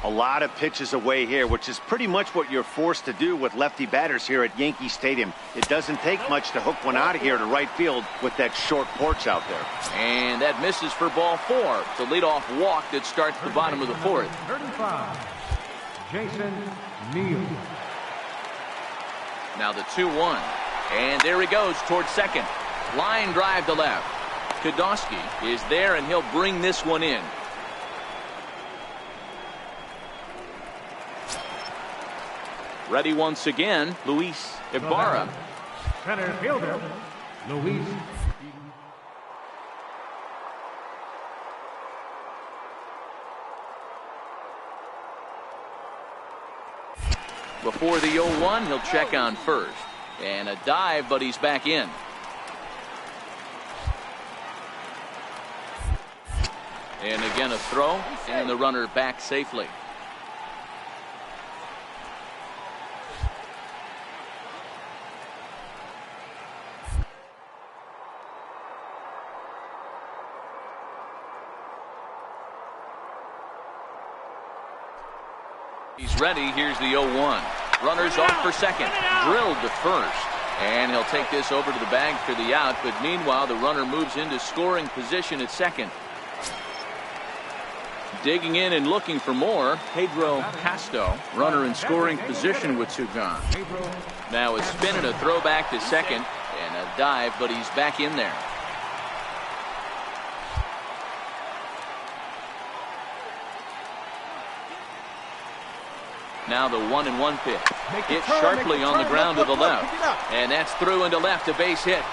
A lot of pitches away here, which is pretty much what you're forced to do with lefty batters here at Yankee Stadium. It doesn't take much to hook one out of here to right field with that short porch out there. And that misses for ball 4. The leadoff walk that starts the bottom of the 4th. 35, Jason Neal. Now the 2-1. And there he goes towards second. Line drive to left. Kodowski is there, and he'll bring this one in. Ready once again, Luis Ibarra. Center fielder, Luis. Before the 0-1, he'll check on first. And a dive, but he's back in. And again a throw, and the runner back safely. He's ready. Here's the 0-1. Runners off for second. Drilled to first. And he'll take this over to the bag for the out. But meanwhile, the runner moves into scoring position at second. Digging in and looking for more, Pedro Casto. Runner in scoring position with 2 gone. Now a spin and a throw back to second. And a dive, but he's back in there. Now the 1-1 pitch. Hit sharply on the ground to the left. And that's through into left, a base hit.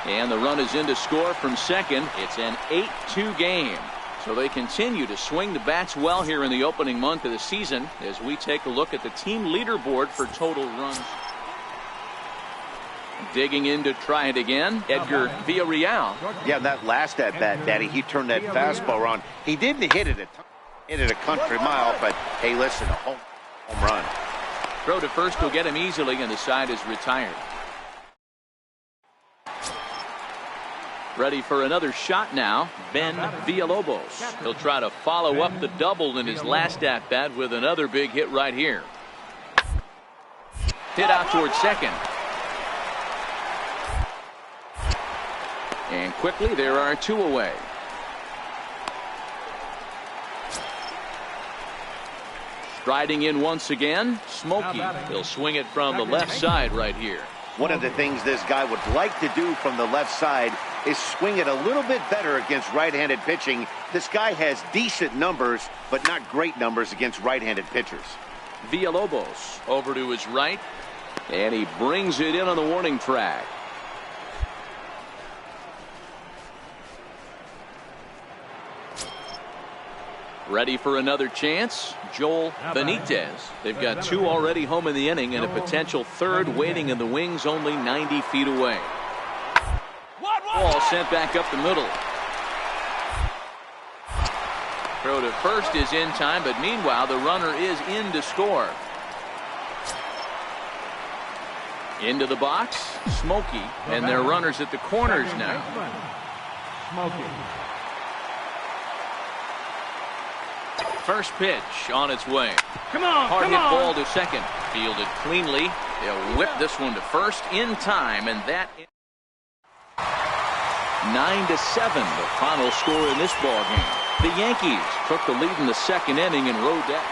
And the run is in to score from second. It's an 8-2 game. So they continue to swing the bats well here in the opening month of the season as we take a look at the team leaderboard for total runs. Digging in to try it again, Edgar Villarreal. Yeah, that last at-bat, Daddy, he turned that fastball around. He didn't hit it a country mile, but hey, listen, a home run. Throw to first will get him easily, and the side is retired. Ready for another shot now, Ben Villalobos. He'll try to follow up the double in his last at-bat with another big hit right here. Hit out towards second. And quickly there are 2 away. Striding in once again, Smokey. He'll swing it from the left side right here. One of the things this guy would like to do from the left side is swing it a little bit better against right-handed pitching. This guy has decent numbers, but not great numbers against right-handed pitchers. Villalobos over to his right, and he brings it in on the warning track. Ready for another chance, Joel Benitez. They've got 2 already home in the inning and a potential 3rd waiting in the wings only 90 feet away. Ball sent back up the middle. Throw to first is in time, but meanwhile the runner is in to score. Into the box, Smokey, and their runners at the corners now. Smokey. First pitch on its way. Come on, Hard come hit on. ball to second. Fielded cleanly. They'll whip this one to first in time, and that 9-7, the final score in this ball game. The Yankees took the lead in the 2nd inning and rode that.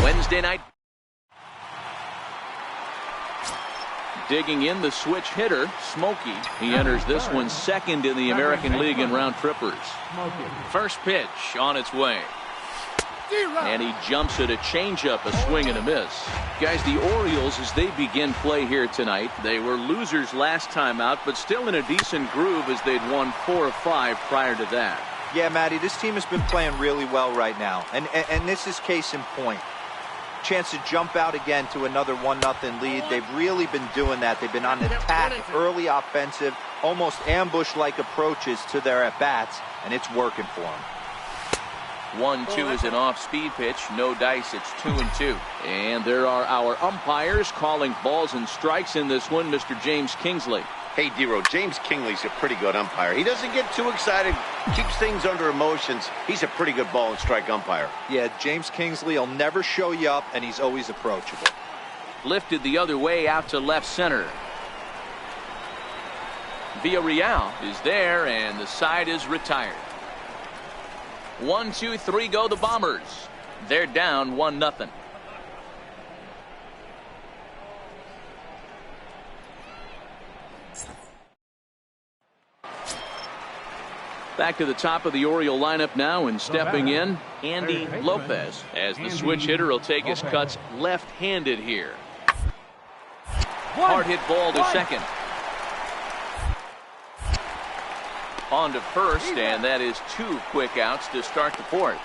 Wednesday night. Digging in the switch hitter, Smokey. He enters this one 2nd in the American League in round trippers. First pitch on its way. And he jumps at a changeup, a swing and a miss. Guys, the Orioles, as they begin play here tonight, they were losers last time out, but still in a decent groove as they'd won 4 of 5 prior to that. Yeah, Matty, this team has been playing really well right now. And this is case in point. Chance to jump out again to another 1-0 lead. They've really been doing that. They've been on attack, early offensive, almost ambush-like approaches to their at-bats, and it's working for them. 1-2 is an off-speed pitch. No dice. It's 2-2. And there are our umpires calling balls and strikes in this one. Mr. James Kingsley. Hey, D-Row, James Kingley's a pretty good umpire. He doesn't get too excited, keeps things under emotions. He's a pretty good ball and strike umpire. Yeah, James Kingsley will never show you up, and he's always approachable. Lifted the other way out to left center. Villarreal is there, and the side is retired. 1, 2, 3 go the Bombers. They're down 1-0. Back to the top of the Oriole lineup now, and stepping in, Andy Lopez, as the switch hitter will take his cuts left-handed here. Hard hit ball to second. On to first, and that is 2 quick outs to start the fourth.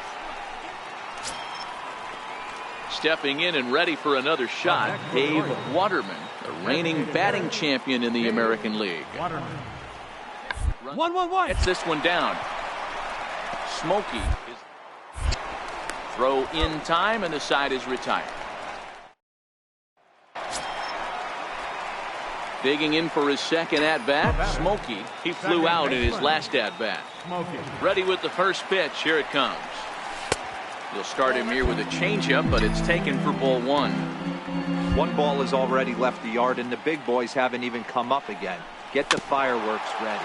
Stepping in and ready for another shot, Dave Waterman, the reigning batting champion in the American League. 1-1-1. Gets this one down. Smokey is throw in time, and the side is retired. Digging in for his second at-bat, Smokey. He flew out in his last at-bat. Ready with the first pitch. Here it comes. You'll start him here with a changeup, but it's taken for ball 1. 1 ball has already left the yard, and the big boys haven't even come up again. Get the fireworks ready.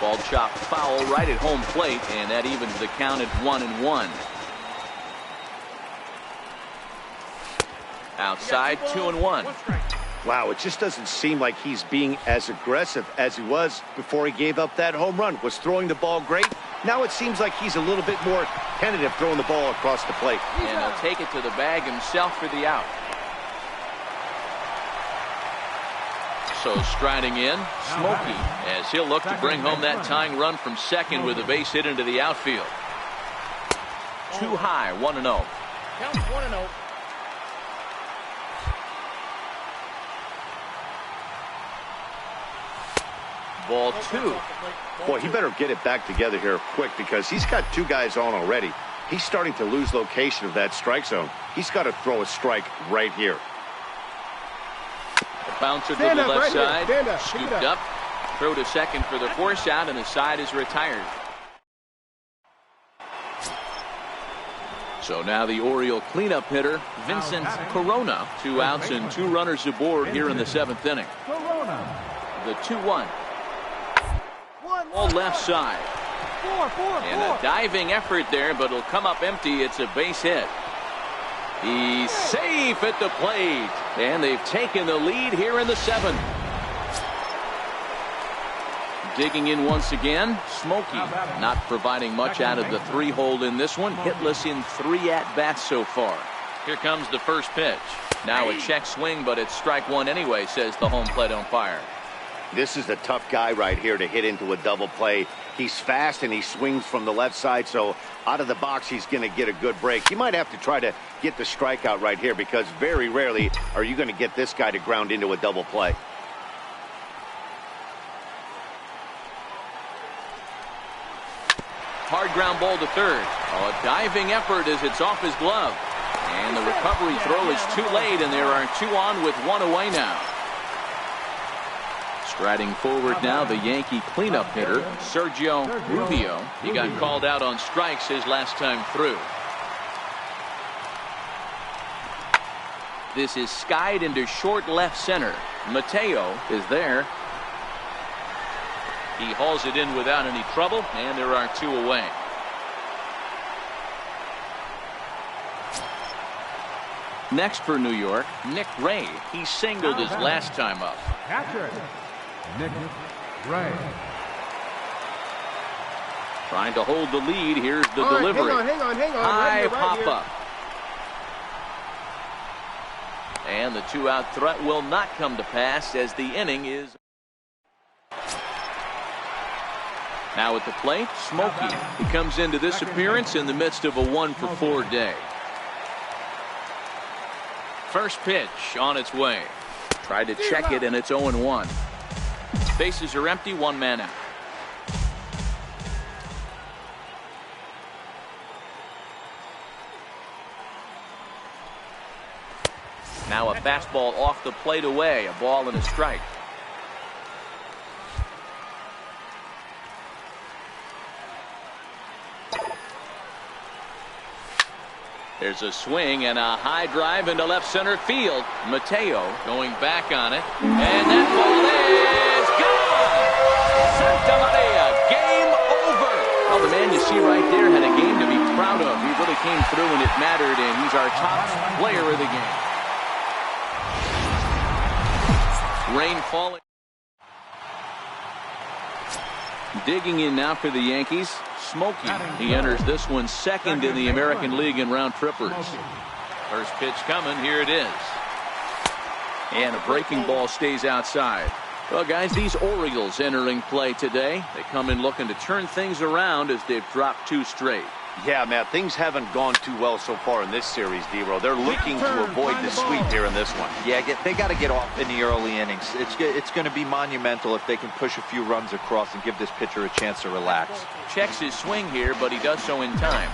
Ball chopped foul right at home plate, and that evens the count at 1-1. Outside, 2-1. Wow, it just doesn't seem like he's being as aggressive as he was before he gave up that home run. Was throwing the ball great. Now it seems like he's a little bit more tentative throwing the ball across the plate. And he'll take it to the bag himself for the out. So striding in, Smokey, as he'll look to bring home that tying run from second with a base hit into the outfield. Too high, 1-0. Count 1-0. Ball 2. Boy, he better get it back together here quick, because he's got 2 guys on already. He's starting to lose location of that strike zone. He's got to throw a strike right here. Bouncer to the left side, scooped up, throw to second for the force out, and the side is retired. So now the Oriole cleanup hitter, Vincent Corona. 2 outs and 2 runners aboard here in the 7th inning. The 2-1. All left side. And a diving effort there, but it'll come up empty. It's a base hit. He's safe at the plate, and they've taken the lead here in the 7th. Digging in once again, Smokey, not providing much out of the 3-hole in this one. Hitless in 3 at-bats so far. Here comes the first pitch. Now a check swing, but it's strike 1 anyway, says the home plate umpire. This is a tough guy right here to hit into a double play. He's fast and he swings from the left side, so out of the box he's going to get a good break. He might have to try to get the strikeout right here, because very rarely are you going to get this guy to ground into a double play. Hard ground ball to third. A diving effort as it's off his glove. And the recovery throw is too late, and there are 2 on with 1 away now. Striding forward now, the Yankee cleanup hitter, Sergio Rubio. He got called out on strikes his last time through. This is skied into short left center. Mateo is there. He hauls it in without any trouble, and there are 2 away. Next for New York, Nick Ray. He singled his last time up. Catcher, Nick Ray. Trying to hold the lead. Here's the delivery. Hang on. High Right pop here. up. And the 2-out threat will not come to pass as the inning is. Now at the plate, Smokey. He comes into this appearance in the midst of a 1-for-4 day. First pitch on its way. Tried to check it, and it's 0-1. Bases are empty, one man out. Now a fastball off the plate away, a ball and a strike. There's a swing and a high drive into left center field. Mateo going back on it. And that ball is gone! Santa Maria, game over! Well, the man you see right there had a game to be proud of. He really came through when it mattered, and he's our top player of the game. Rain falling. Digging in now for the Yankees, Smokey. He enters this one second in the American League in round trippers. First pitch coming, here it is. And a breaking ball stays outside. Well, guys, these Orioles entering play today. They come in looking to turn things around as they've dropped 2 straight. Yeah, Matt, things haven't gone too well so far in this series, D-Row. They're looking to avoid the sweep here in this one. Yeah, they got to get off in the early innings. It's going to be monumental if they can push a few runs across and give this pitcher a chance to relax. Checks his swing here, but he does so in time.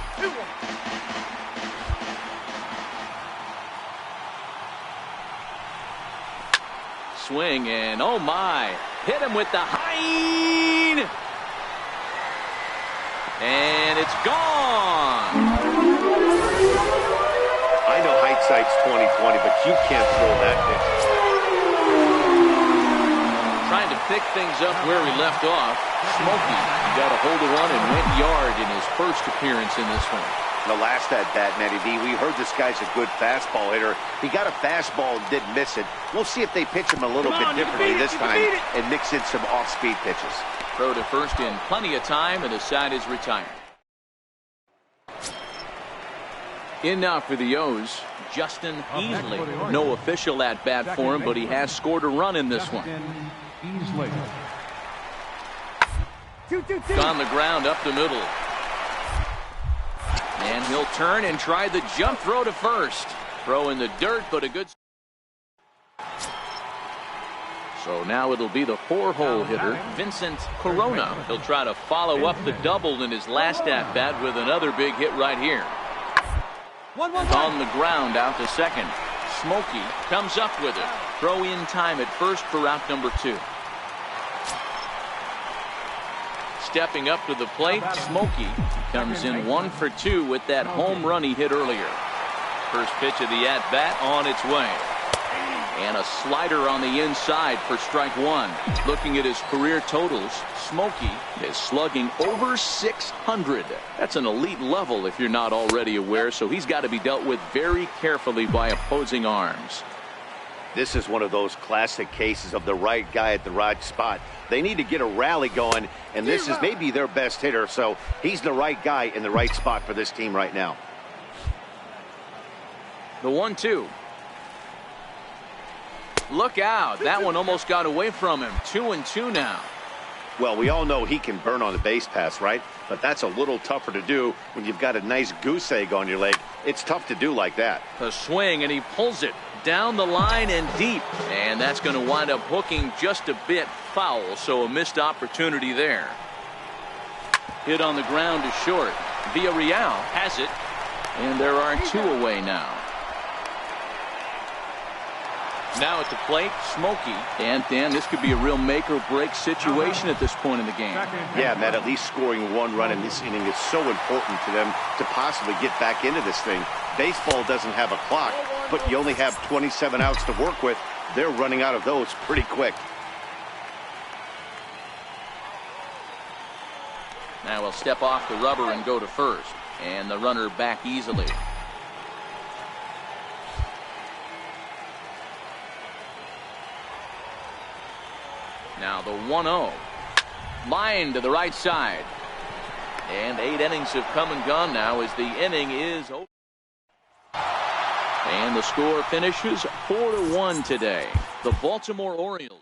Swing, and oh my, hit him with the high. And it's gone. I know hindsight's 20/20, but you can't throw that pitch. Trying to pick things up where he left off. Smokey got a hold of one and went yard in his first appearance in this one. The last at bat, Matty V, we heard this guy's a good fastball hitter. He got a fastball and didn't miss it. We'll see if they pitch him a little bit differently this time and mix in some off-speed pitches. Throw to first in plenty of time, and the side is retired. In now for the O's, Justin Easley. No official at-bat for him, but he has scored a run in this one. On the ground up the middle. And he'll turn and try the jump throw to first. Throw in the dirt, but a good... So now it'll be the 4-hole hitter, Vincent Corona. He'll try to follow up the double in his last at-bat with another big hit right here. On the ground out to second. Smokey comes up with it. Throw in time at first for out number 2. Stepping up to the plate, Smokey comes in 1 for 2 with that home run he hit earlier. First pitch of the at-bat on its way. And a slider on the inside for strike 1. Looking at his career totals, Smokey is slugging over 600. That's an elite level if you're not already aware, so he's got to be dealt with very carefully by opposing arms. This is one of those classic cases of the right guy at the right spot. They need to get a rally going, and this is maybe their best hitter, so he's the right guy in the right spot for this team right now. The 1-2. Look out. That one almost got away from him. 2-2 now. Well, we all know he can burn on the base pass, right? But that's a little tougher to do when you've got a nice goose egg on your leg. It's tough to do like that. A swing, and he pulls it down the line and deep. And that's going to wind up hooking just a bit foul, so a missed opportunity there. Hit on the ground to short. Villarreal has it. And there are 2 away now. Now at the plate, Smokey. And Dan, this could be a real make-or-break situation at this point in the game. Yeah, Matt, at least scoring 1 run in this inning is so important to them to possibly get back into this thing. Baseball doesn't have a clock, but you only have 27 outs to work with. They're running out of those pretty quick. Now he'll step off the rubber and go to first. And the runner back easily. Now the 1-0. Line to the right side. And 8 innings have come and gone now as the inning is over. And the score finishes 4-1 today. The Baltimore Orioles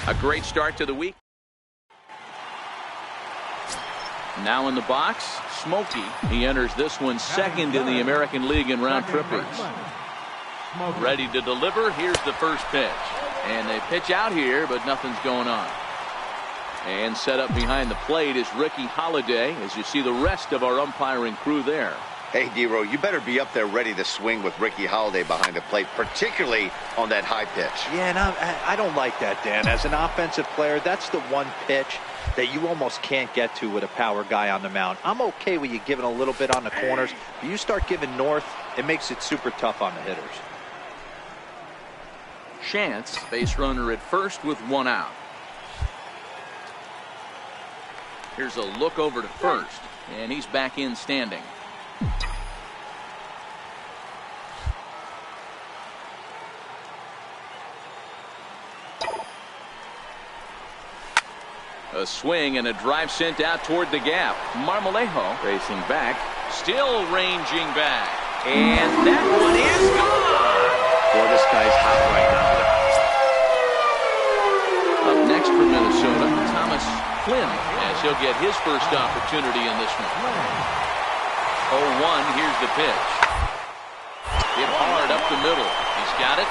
A great start to the week. Now in the box, Smokey. He enters this one second in the American League in round trippers. Ready to deliver. Here's the first pitch. And they pitch out here, but nothing's going on. And set up behind the plate is Ricky Holiday, as you see the rest of our umpiring crew there. Hey, D-Row, you better be up there ready to swing with Ricky Holiday behind the plate, particularly on that high pitch. Yeah, and I don't like that, Dan. As an offensive player, that's the one pitch that you almost can't get to with a power guy on the mound. I'm okay with you giving a little bit on the corners, but you start giving north, it makes it super tough on the hitters. Chance, base runner at first with one out. Here's a look over to first, and he's back in standing. A swing and a drive sent out toward the gap. Marmolejo racing back, still ranging back, and that one is gone. Boy, this guy's hot right now. Up next for Minnesota, Thomas Flynn, as he'll get his first opportunity in this one. 0-1, here's the pitch. Hit hard up the middle. He's got it.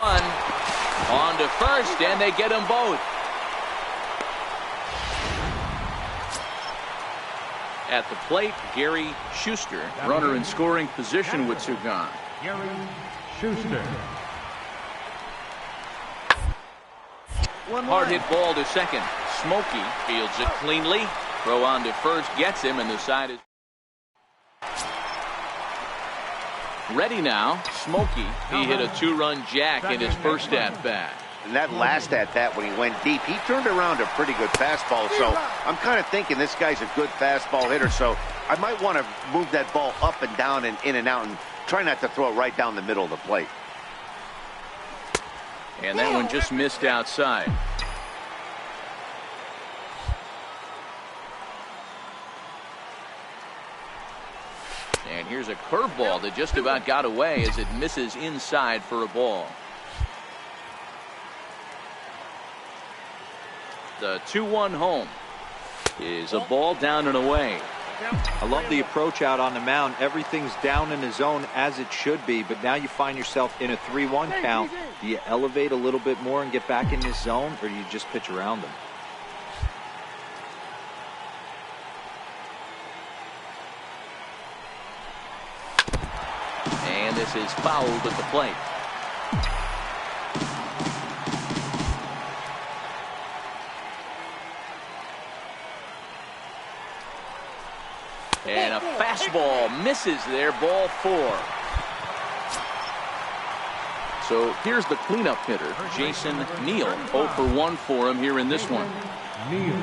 One on to first, and they get them both. At the plate, Gary Schuster, runner in scoring position with Sugan. Gary Schuster. Hard hit ball to second. Smokey fields it cleanly. Throw on to first, gets him, and the side is ready now. Smokey, he hit a two-run jack in his first at-bat. And that last at-bat when he went deep, he turned around a pretty good fastball. So I'm kind of thinking this guy's a good fastball hitter. So I might want to move that ball up and down and in and out and try not to throw it right down the middle of the plate. And that one just missed outside. And here's a curveball that just about got away as it misses inside for a ball. The 2-1 home is a ball down and away. I love the approach out on the mound. Everything's down in the zone as it should be, but now you find yourself in a 3-1 count. Do you elevate a little bit more and get back in this zone, or do you just pitch around them? And this is fouled at the plate. And a fastball misses there, ball 4. So here's the cleanup hitter, Jason Neal. 0 for 1 for him here in this one. Neal.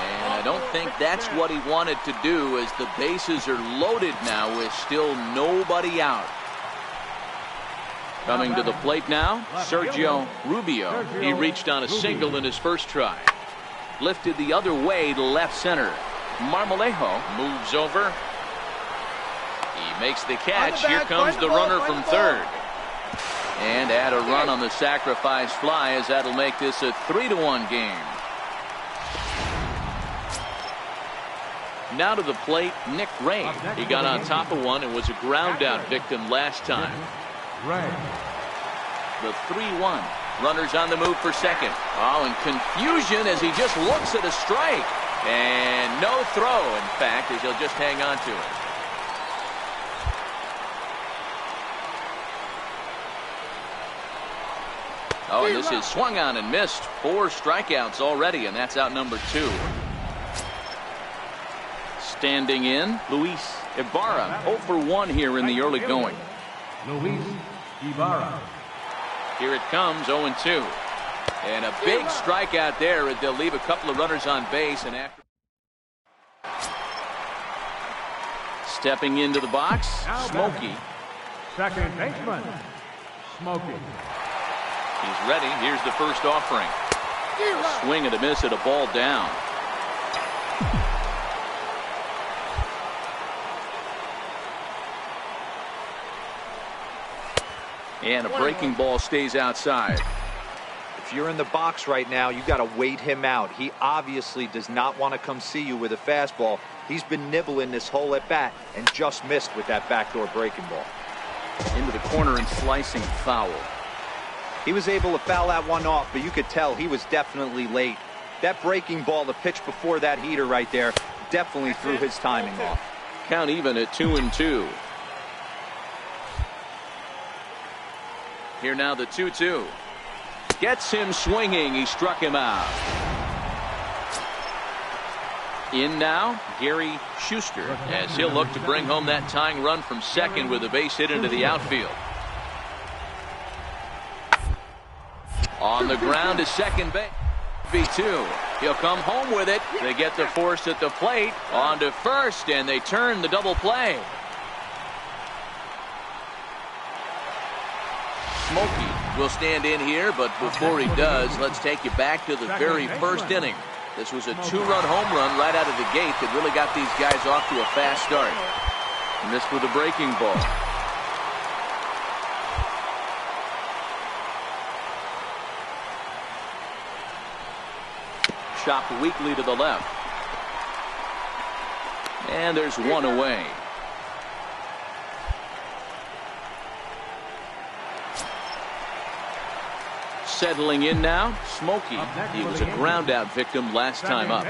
And I don't think that's what he wanted to do, as the bases are loaded now with still nobody out. Coming to the plate now, Sergio Rubio. He reached on a single in his first try. Lifted the other way to left center. Marmolejo moves over. He makes the catch. Here comes the runner from third. And add a run on the sacrifice fly, as that'll make this a 3-1 game. Now to the plate, Nick Ray. He got on top of one and was a ground out victim last time. The 3-1. Runners on the move for second. Oh, and confusion as he just looks at a strike. And no throw, in fact, as he'll just hang on to it. Oh, and this is swung on and missed. 4 strikeouts already, and that's out number 2. Standing in, Luis Ibarra. 0 for 1 here in the early going. Luis Ibarra. Here it comes, 0-2. And a big strikeout there as they'll leave a couple of runners on base. And after stepping into the box, Smokey. Second baseman, Smokey. He's ready. Here's the first offering. A swing and a miss at a ball down. And a breaking ball stays outside. If you're in the box right now, you got to wait him out. He obviously does not want to come see you with a fastball. He's been nibbling this whole at bat and just missed with that backdoor breaking ball. Into the corner and slicing foul. He was able to foul that one off, but you could tell he was definitely late. That breaking ball, the pitch before that heater right there, definitely threw his timing off. Count even at 2-2. Here now the 2-2. Gets him swinging. He struck him out. In now, Gary Schuster, as he'll look to bring home that tying run from second with a base hit into the outfield. On the ground to second base. B2. He'll come home with it. They get the force at the plate. On to first, and they turn the double play. Smokey will stand in here, but before he does, let's take you back to the very first inning. This was a two-run home run right out of the gate that really got these guys off to a fast start. Missed with a breaking ball. Chopped weakly to the left. And there's one away. Settling in now, Smokey. He was a ground-out victim last time up.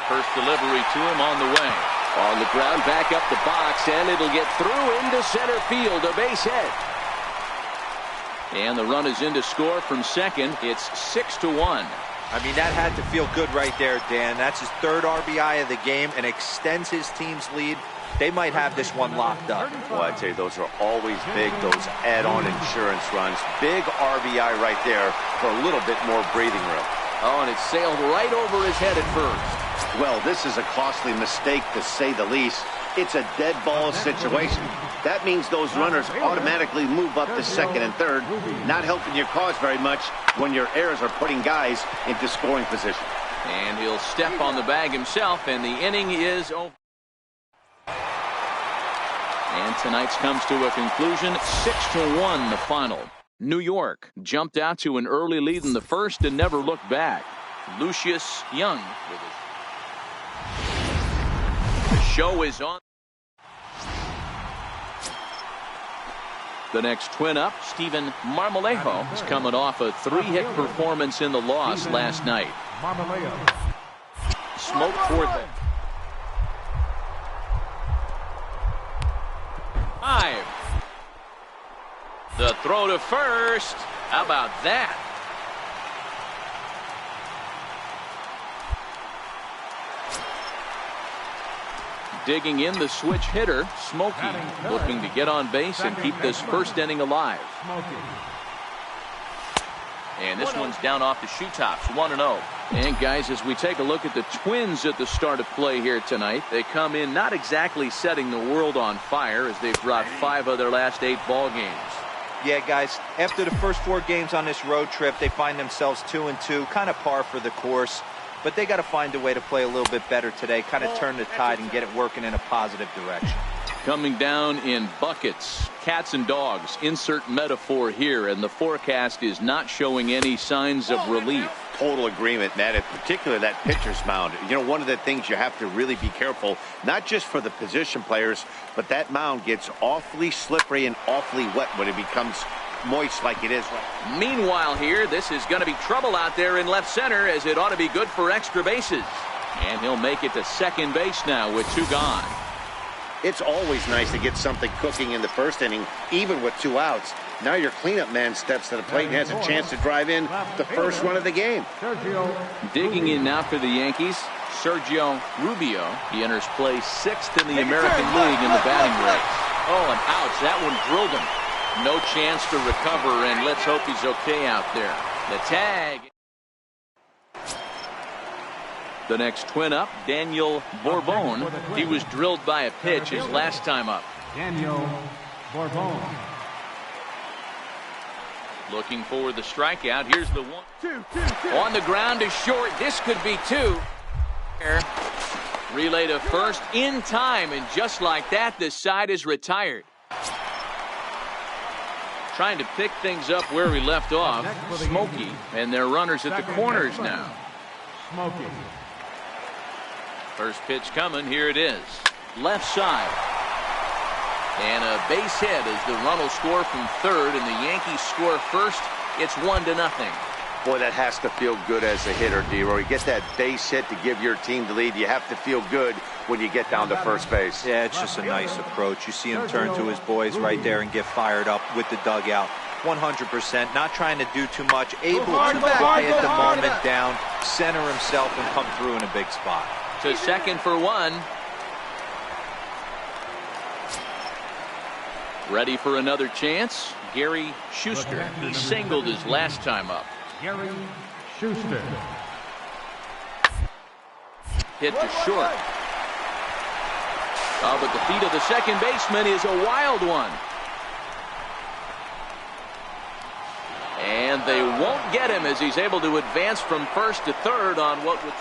First delivery to him on the way. On the ground, back up the box, and it'll get through into center field, a base hit. And the run is in to score from second. It's 6-1. I mean, that had to feel good right there, Dan. That's his third RBI of the game and extends his team's lead. They might have this one locked up. Well, I'd say those are always big, those add-on insurance runs. Big RBI right there for a little bit more breathing room. Oh, and it sailed right over his head at first. Well, this is a costly mistake, to say the least. It's a dead ball situation. That means those runners automatically move up to second and third, not helping your cause very much when your errors are putting guys into scoring position. And he'll step on the bag himself, and the inning is over. And tonight's comes to a conclusion, 6-1 the final. New York jumped out to an early lead in the first and never looked back. Lucius Young with it. The show is on. The next twin up, Steven Marmolejo, is coming off a 3-hit performance in the loss last night. Smoke toward them. 5. The throw to first. How about that? Digging in the switch hitter, Smokey, looking to get on base and keep this first inning alive. And this one's down off the shoe tops, 1-0. And guys, as we take a look at the Twins at the start of play here tonight, they come in not exactly setting the world on fire as they've dropped 5 of their last 8 ball games. Yeah, guys, after the first 4 games on this road trip, they find themselves 2-2, kind of par for the course. But they got to find a way to play a little bit better today, kind of turn the tide and get it working in a positive direction. Coming down in buckets, cats and dogs, insert metaphor here, and the forecast is not showing any signs of relief. Total agreement, Matt, in particular that pitcher's mound. You know, one of the things you have to really be careful, not just for the position players, but that mound gets awfully slippery and awfully wet when it becomes moist like it is. Meanwhile here, this is going to be trouble out there in left center, as it ought to be good for extra bases. And he'll make it to second base now with 2 gone. It's always nice to get something cooking in the first inning, even with 2 outs. Now your cleanup man steps to the plate and has a chance to drive in the first run of the game. Digging in now for the Yankees, Sergio Rubio. He enters play 6th in the American League in the batting race. Oh, and ouch. That one drilled him. No chance to recover, and let's hope he's okay out there. The tag. The next twin up, Daniel Bourbon. He was drilled by a pitch his last time up. Daniel Bourbon. Looking for the strikeout. Here's the 1. On the ground is short. This could be 2. Relay to first in time, and just like that, the side is retired. Trying to pick things up where we left off. Smokey and their runners at the corners now. Smokey. First pitch coming. Here it is. Left side. And a base hit as the run will score from third and the Yankees score first. It's 1-0. Boy, that has to feel good as a hitter, D-Roy. You get that base hit to give your team the lead. You have to feel good when you get down to first base. Yeah, it's just a nice approach. You see him turn to his boys right there and get fired up with the dugout. 100%, not trying to do too much, able to quiet the moment down, center himself, and come through in a big spot. To second for one. Ready for another chance. Gary Schuster. He singled his last time up. Gary Schuster. Hit to short. Oh, but the feet of the second baseman is a wild one. And they won't get him as he's able to advance from first to third on what was...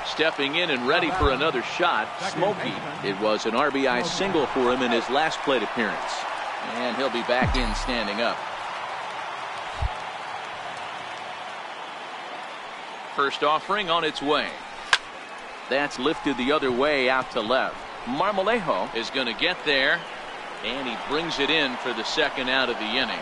Stepping in and ready for another shot, Smokey. It was an RBI single for him in his last plate appearance. And he'll be back in standing up. First offering on its way. That's lifted the other way out to left. Marmolejo is going to get there. And he brings it in for the second out of the inning.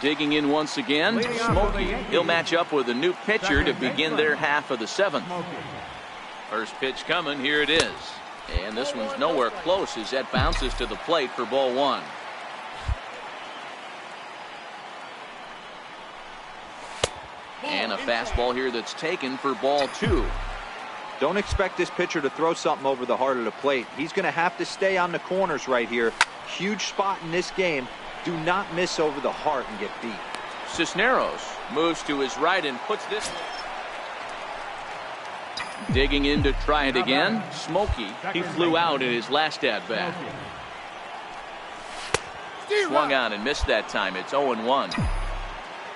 Digging in once again, Smokey. He'll match up with a new pitcher to begin their half of the seventh. First pitch coming. Here it is. And this one's nowhere close as that bounces to the plate for ball one. And a fastball here that's taken for ball two. Don't expect this pitcher to throw something over the heart of the plate. He's going to have to stay on the corners right here. Huge spot in this game. Do not miss over the heart and get beat. Cisneros moves to his right and puts this. Digging in to try it again. Smokey. He flew out in his last at bat. Swung on and missed that time. It's 0-1.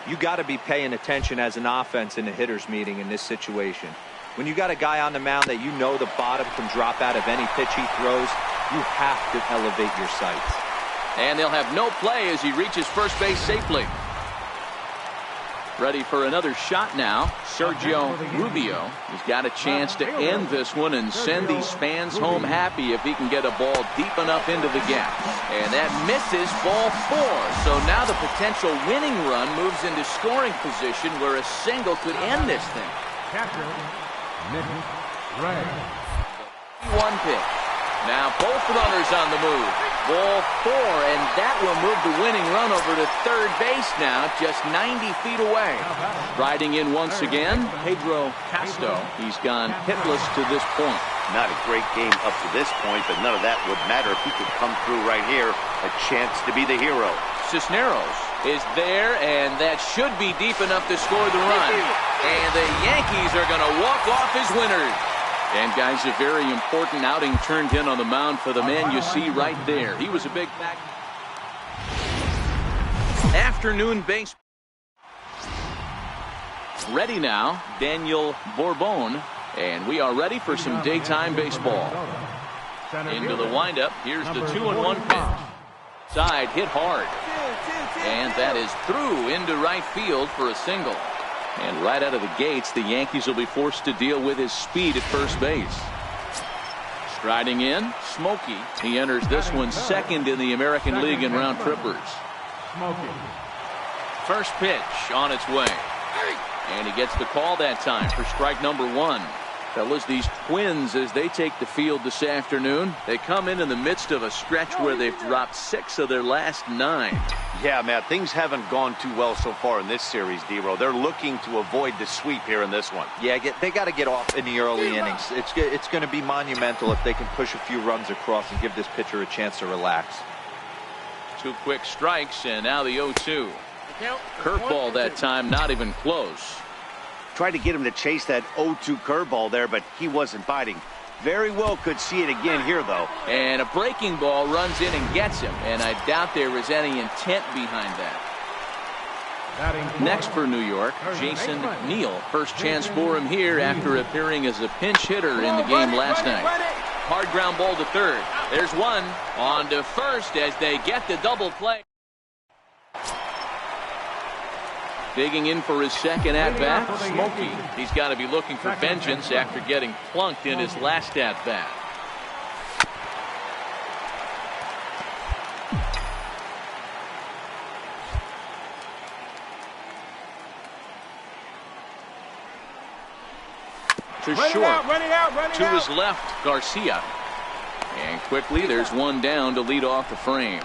You got to be paying attention as an offense in the hitters meeting in this situation. When you got a guy on the mound that you know the bottom can drop out of any pitch he throws, you have to elevate your sights. And they'll have no play as he reaches first base safely. Ready for another shot now. Sergio Rubio has got a chance to end this one and send these fans home happy if he can get a ball deep enough into the gap. And that misses ball four. So now the potential winning run moves into scoring position where a single could end this thing. One pitch. Now both runners on the move. Ball four, and that will move the winning run over to third base now, just 90 feet away. Riding in once again, Pedro Castro. He's gone hitless to this point. Not a great game up to this point, but none of that would matter if he could come through right here. A chance to be the hero. Cisneros is there, and that should be deep enough to score the run. And the Yankees are going to walk off as winners. And guys, a very important outing turned in on the mound for the man you see right there. He was a big factor. Afternoon base. Ready now, Daniel Bourbon. And we are ready for some daytime baseball. Into the windup. Here's the 2-1 pitch. Side hit hard. And that is through into right field for a single. And right out of the gates, the Yankees will be forced to deal with his speed at first base. Striding in, Smokey. He enters this one second in the American League in round trippers. First pitch on its way. And he gets the call that time for strike number one. Fellas, these Twins, as they take the field this afternoon, they come in the midst of a stretch where they've dropped 6 of their last 9. Yeah, Matt, things haven't gone too well so far in this series, D-Row. They're looking to avoid the sweep here in this one. Yeah, they got to get off in the early innings. It's going to be monumental if they can push a few runs across and give this pitcher a chance to relax. 2 quick strikes, and now the 0-2. Curveball that time, not even close. Tried to get him to chase that 0-2 curveball there, but he wasn't biting. Very well could see it again here, though. And a breaking ball runs in and gets him, and I doubt there was any intent behind that. Next for New York, Jason Neal. First chance for him here after appearing as a pinch hitter in the game last night. Hard ground ball to third. There's one. On to first as they get the double play. Digging in for his second at-bat, Smokey. He's got to be looking for vengeance after getting plunked in his last at-bat. To short. To his left, Garcia. And quickly, there's one down to lead off the frame.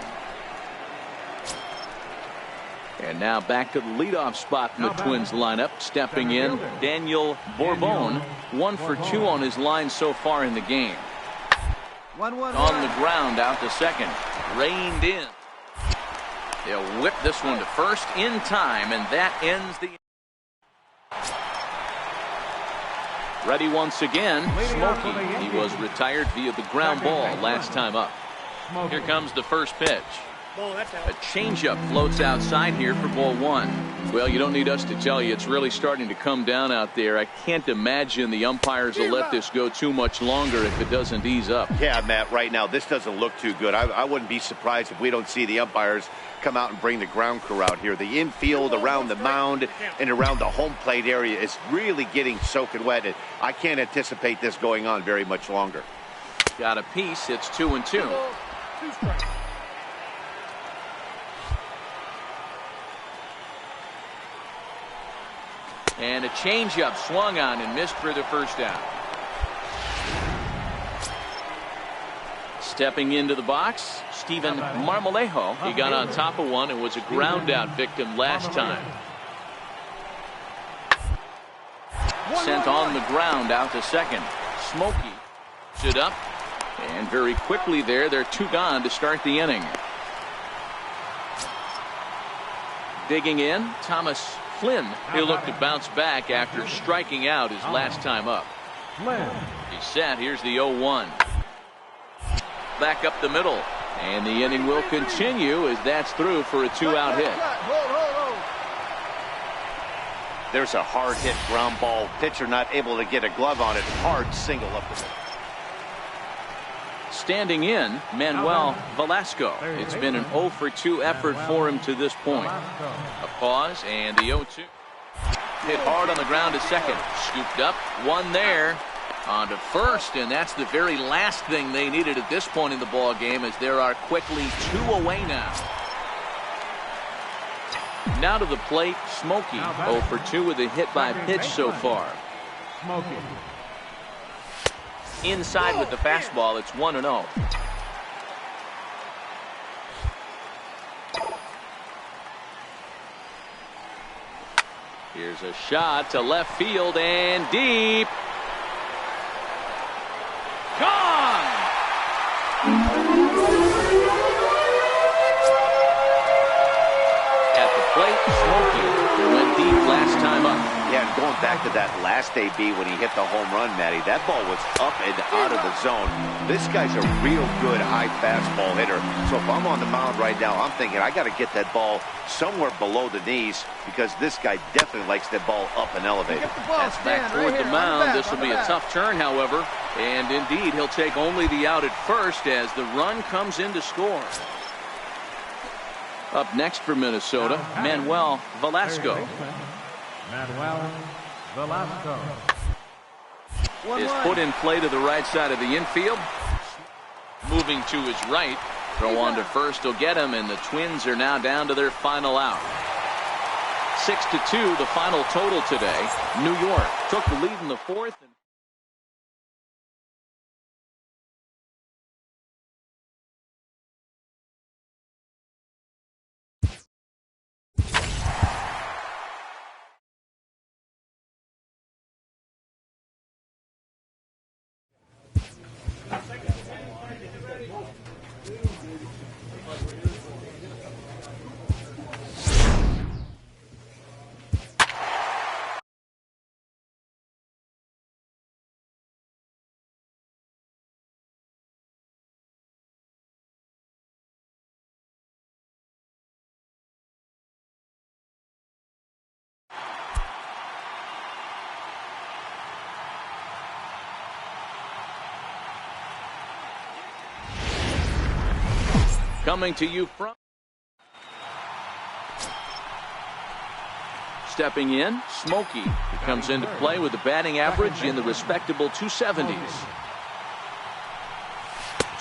And now back to the leadoff spot in the Twins lineup. Stepping in, Daniel Bourbon. 1 for 2 on his line so far in the game. On the ground out to second. Reined in. They'll whip this one to first in time, and that ends the. Ready once again, Smokey. He was retired via the ground ball last time up. Here comes the first pitch. A changeup floats outside here for ball 1. Well, you don't need us to tell you, it's really starting to come down out there. I can't imagine the umpires will let this go too much longer if it doesn't ease up. Yeah, Matt, right now this doesn't look too good. I wouldn't be surprised if we don't see the umpires come out and bring the ground crew out here. The infield around the mound and around the home plate area is really getting soaking wet. And I can't anticipate this going on very much longer. Got a piece. It's 2-2. And a changeup swung on and missed for the first out. Stepping into the box, Steven Marmolejo. He got on top of one and was a ground out victim last time. Sent on the ground out to second. Smokey stood up, and very quickly they're 2 gone to start the inning. Digging in, Thomas Flynn. He'll look to bounce back after striking out his last time up. He's set. Here's the 0-1. Back up the middle. And the inning will continue as that's through for a 2-out hit. There's a hard hit ground ball. Pitcher not able to get a glove on it. Hard single up the middle. Standing in, Manuel Velasco. It's been an 0 for 2 effort for him to this point. A pause and the 0-2. Hit hard on the ground to second. Scooped up, one there. On to first, and that's the very last thing they needed at this point in the ball game, as there are quickly 2 away now. Now to the plate, Smokey. 0 for 2 with a hit by pitch so far. Inside with the fastball, it's 1-0. Here's a shot to left field and deep. Gone! At the plate, Smokey went deep last time up. Yeah, and going back to that last AB when he hit the home run, Matty, that ball was up and out of the zone. This guy's a real good high fastball hitter. So if I'm on the mound right now, I'm thinking I got to get that ball somewhere below the knees, because this guy definitely likes that ball up and elevated. That's back toward the mound. This will be a tough turn, however. And indeed, he'll take only the out at first as the run comes in to score. Up next for Minnesota, Manuel Velasco. Is put in play to the right side of the infield. Moving to his right. Throw on to first will get him, and the Twins are now down to their final out. 6-2, the final total today. New York took the lead in the 4th. Coming to you from stepping in, Smokey, who comes into play with a batting average in the respectable 270s.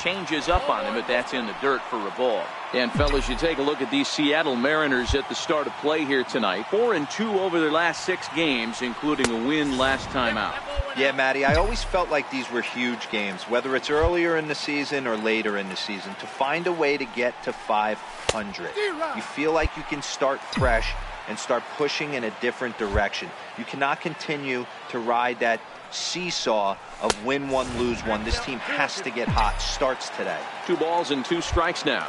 Changes up on him, but that's in the dirt for a ball. And fellas, you take a look at these Seattle Mariners at the start of play here tonight. 4-2 over their last 6 games, including a win last time out. Yeah, Matty, I always felt like these were huge games, whether it's earlier in the season or later in the season, to find a way to get to 500. You feel like you can start fresh and start pushing in a different direction. You cannot continue to ride that seesaw of win one, lose one. This team has to get hot. Starts today. 2 balls and 2 strikes now.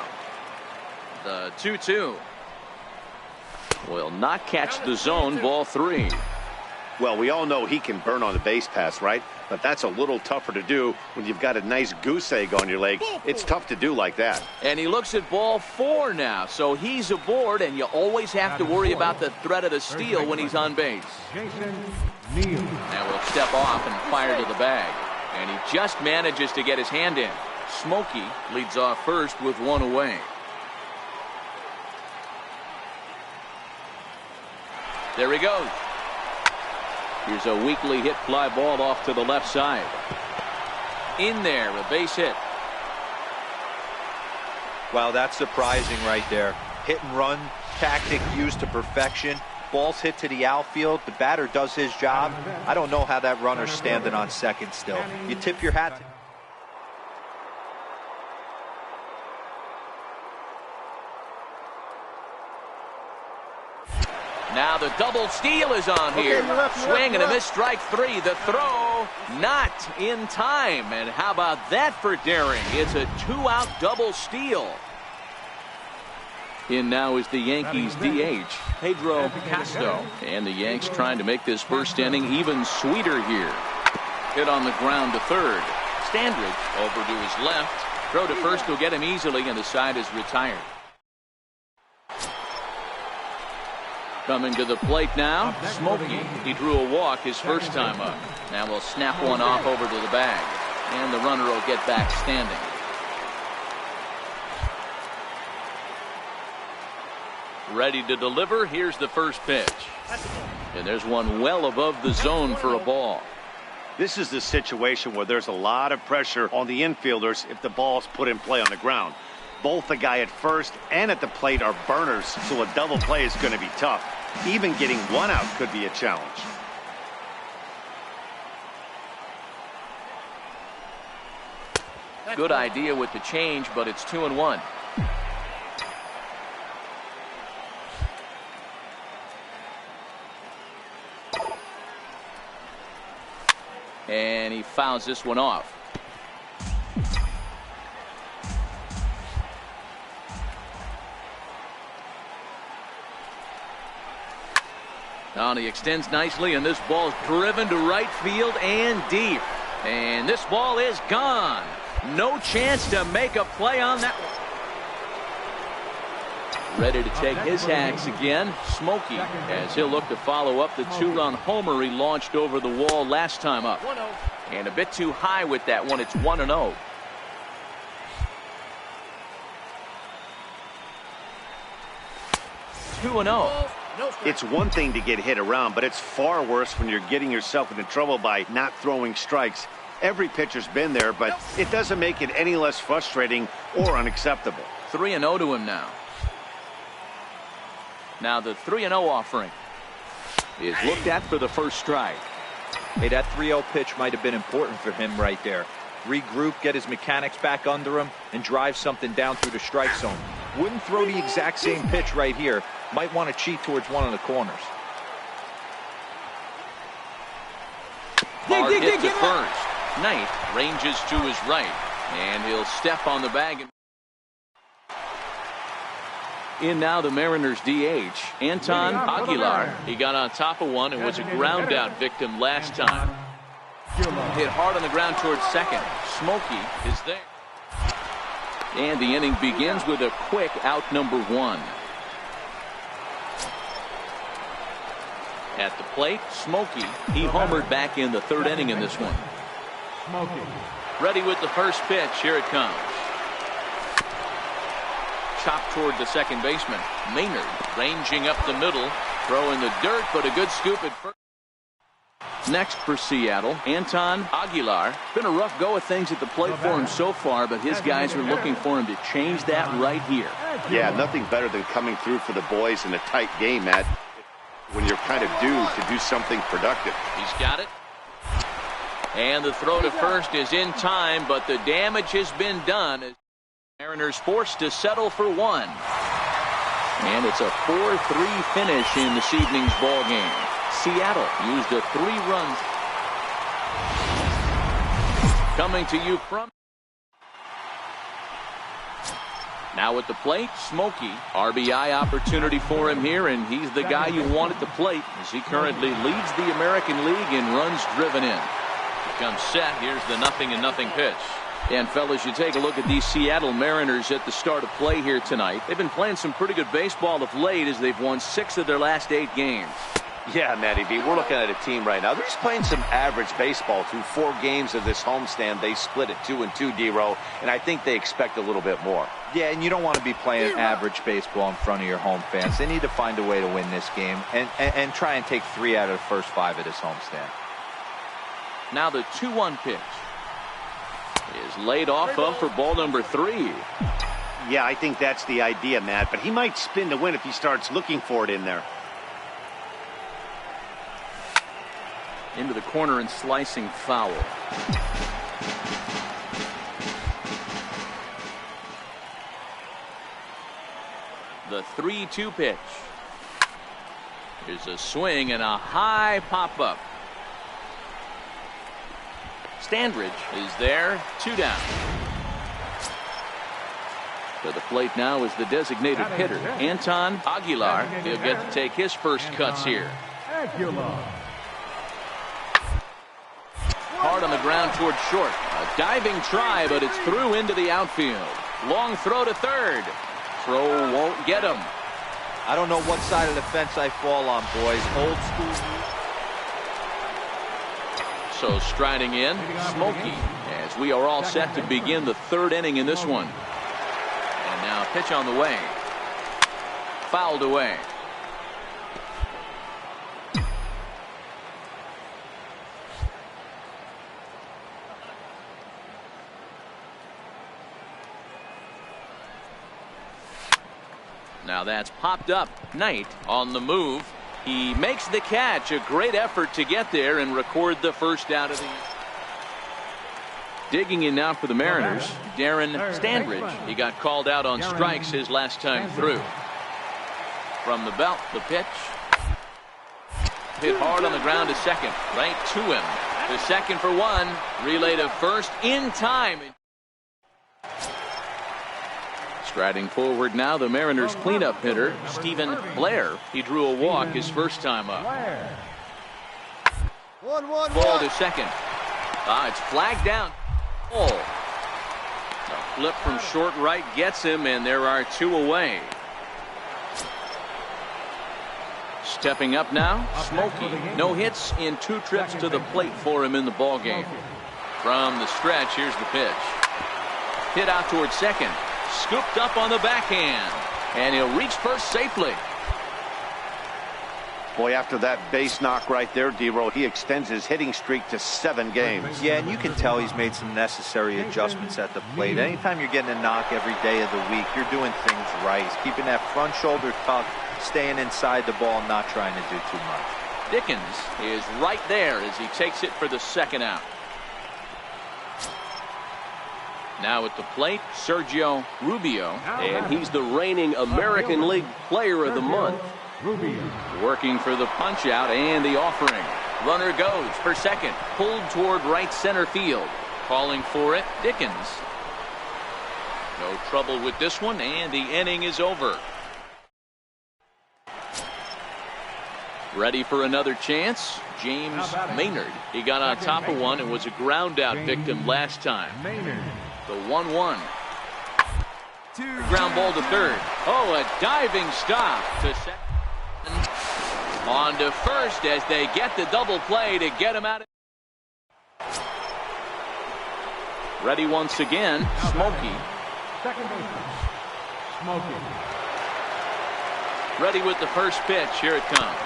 The 2-2 will not catch the zone. Ball 3. Well, we all know he can burn on the base pass, right? But that's a little tougher to do when you've got a nice goose egg on your leg. It's tough to do like that. And he looks at ball 4 now, so he's aboard, and you always have to worry about the threat of the steal when he's on base. Now we'll step off and fire to the bag. And he just manages to get his hand in. Smokey leads off first with 1 away. There he goes. Here's a weakly hit fly ball off to the left side. In there, a base hit. Wow, that's surprising right there. Hit and run tactic used to perfection. Ball's hit to the outfield. The batter does his job. I don't know how that runner's standing on second still. You tip your hat to... Now the double steal is on here. Swing and a miss, strike 3. The throw not in time. And how about that for daring? It's a 2-out double steal. In now is the Yankees DH, Pedro Castro. And the Yanks trying to make this first inning even sweeter here. Hit on the ground to third. Standridge over to his left. Throw to first will get him easily, and the side is retired. Coming to the plate now, Smokey. He drew a walk his first time up. Now we'll snap one off over to the bag. And the runner will get back standing. Ready to deliver. Here's the first pitch. And there's one well above the zone for a ball. This is the situation where there's a lot of pressure on the infielders if the ball's put in play on the ground. Both the guy at first and at the plate are burners, so a double play is going to be tough. Even getting 1 out could be a challenge. Good idea with the change, but it's 2-1. And he fouls this one off. And he extends nicely, and this ball's driven to right field and deep. And this ball is gone. No chance to make a play on that one. Ready to take his hacks again, Smokey, as he'll look to follow up the 2-run homer he launched over the wall last time up. And a bit too high with that one. It's 1-0. It's one thing to get hit around, but it's far worse when you're getting yourself into trouble by not throwing strikes. Every pitcher's been there, but it doesn't make it any less frustrating or unacceptable. 3-0 to him now. Now the 3-0 offering is looked at for the first strike. Hey, that 3-0 pitch might have been important for him right there. Regroup, get his mechanics back under him, and drive something down through the strike zone. Wouldn't throw the exact same pitch right here. Might want to cheat towards one of the corners. Hard hit to first. Knight ranges to his right, and he'll step on the bag. In now the Mariners DH, Anton Aguilar. He got on top of one and was a ground out victim last time. Hit hard on the ground towards second. Smokey is there. And the inning begins with a quick out number 1. At the plate, Smokey. He homered back in the 3rd inning in this one. Ready with the first pitch. Here it comes. chopped toward the second baseman. Maynard ranging up the middle, throwing the dirt, but a good scoop at first. Next for Seattle, Anton Aguilar. Been a rough go of things at the plate for him so far, but his guys are looking for him to change that right here. Yeah, nothing better than coming through for the boys in a tight game, Matt, when you're kind of due to do something productive. He's got it. And the throw to first is in time, but the damage has been done. Mariners forced to settle for one. And it's a 4-3 finish in this evening's ball game. Seattle used a 3 runs. Coming to you from now at the plate, Smokey. RBI opportunity for him here, and he's the guy you want at the plate as he currently leads the American League in runs driven in. He comes set. Here's the 0-0 pitch. And fellas, you take a look at these Seattle Mariners at the start of play here tonight. They've been playing some pretty good baseball of late as they've won 6 of their last 8 games. Yeah, Matty B, we're looking at a team right now. They're just playing some average baseball through 4 games of this homestand. They split it 2-2, D-Row, and I think they expect a little bit more. Yeah, and you don't want to be playing average baseball in front of your home fans. They need to find a way to win this game and try and take 3 out of the first 5 of this homestand. Now the 2-1 pitch is laid off of for ball number 3. Yeah, I think that's the idea, Matt, but he might spin to win if he starts looking for it in there. Into the corner and slicing foul. The 3-2 pitch. Here's a swing and a high pop-up. Standridge is there, 2 down. To the plate now is the designated hitter, Anton Aguilar. He'll get to take his first cuts here. Hard on the ground toward short. A diving try, but it's through into the outfield. Long throw to third. Throw won't get him. I don't know what side of the fence I fall on, boys. Old school. So striding in, Smokey, as we are all set to begin the 3rd inning in this one. And now pitch on the way. Fouled away. Now that's popped up. Knight on the move. He makes the catch. A great effort to get there and record the first out of the. Digging in now for the Mariners, Darren Standridge. He got called out on strikes his last time through. From the belt, the pitch. Hit hard on the ground to second. Right to him. The second for 1. Relay to first in time. Striding forward now, the Mariners cleanup hitter, Stephen Blair. He drew a walk his first time up. Ball to second. It's flagged down. A flip from short right gets him, and there are 2 away. Stepping up now, Smokey. No hits in 2 trips to the plate for him in the ballgame. From the stretch, here's the pitch. Hit out towards second. Scooped up on the backhand, and he'll reach first safely. Boy, after that base knock right there, D-Row, he extends his hitting streak to 7 games. Yeah, and you can tell he's made some necessary adjustments at the plate. Anytime you're getting a knock every day of the week, you're doing things right. He's keeping that front shoulder tucked, staying inside the ball, not trying to do too much. Dickens is right there as he takes it for the 2nd out. Now at the plate, Sergio Rubio. And he's the reigning American League Player of the Month. Working for the punch out and the offering. Runner goes for second. Pulled toward right center field. Calling for it, Dickens. No trouble with this one, and the inning is over. Ready for another chance, James Maynard. He got on top of one and was a ground out victim last time. The 1-1. Ground ball to third. Oh, a diving stop to second. On to first as they get the double play to get him out. Ready once again, Smokey. Smoking. Ready with the first pitch. Here it comes.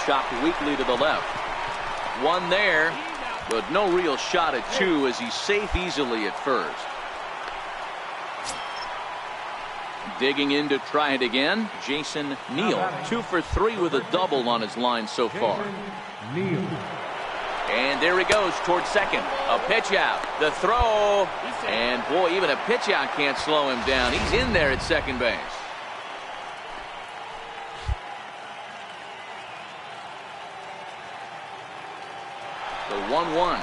Chopped weakly to the left. One there, but no real shot at two as he's safe easily at first. Digging in to try it again, Jason Neal. 2 for 3 with a double on his line so far. Neal. And there he goes towards second. A pitch out. The throw. And boy, even a pitch out can't slow him down. He's in there at second base. The 1-1.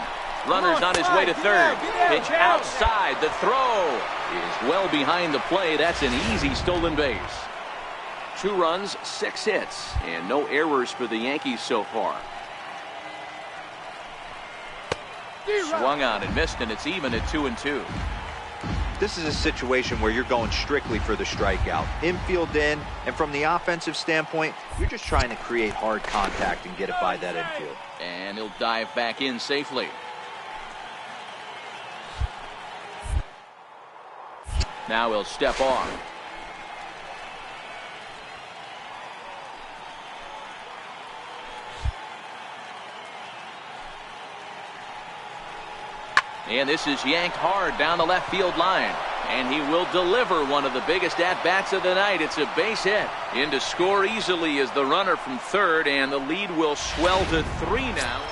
Runner's on his way to third. Pitch outside. The throw is well behind the plate. That's an easy stolen base. 2 runs, 6 hits, and no errors for the Yankees so far. Swung on and missed, and it's even at 2-2. This is a situation where you're going strictly for the strikeout. Infield in, and from the offensive standpoint, you're just trying to create hard contact and get it by that infield. And he'll dive back in safely. Now he'll step on. And this is yanked hard down the left field line. And he will deliver one of the biggest at-bats of the night. It's a base hit. In to score easily is the runner from third, and the lead will swell to 3 now.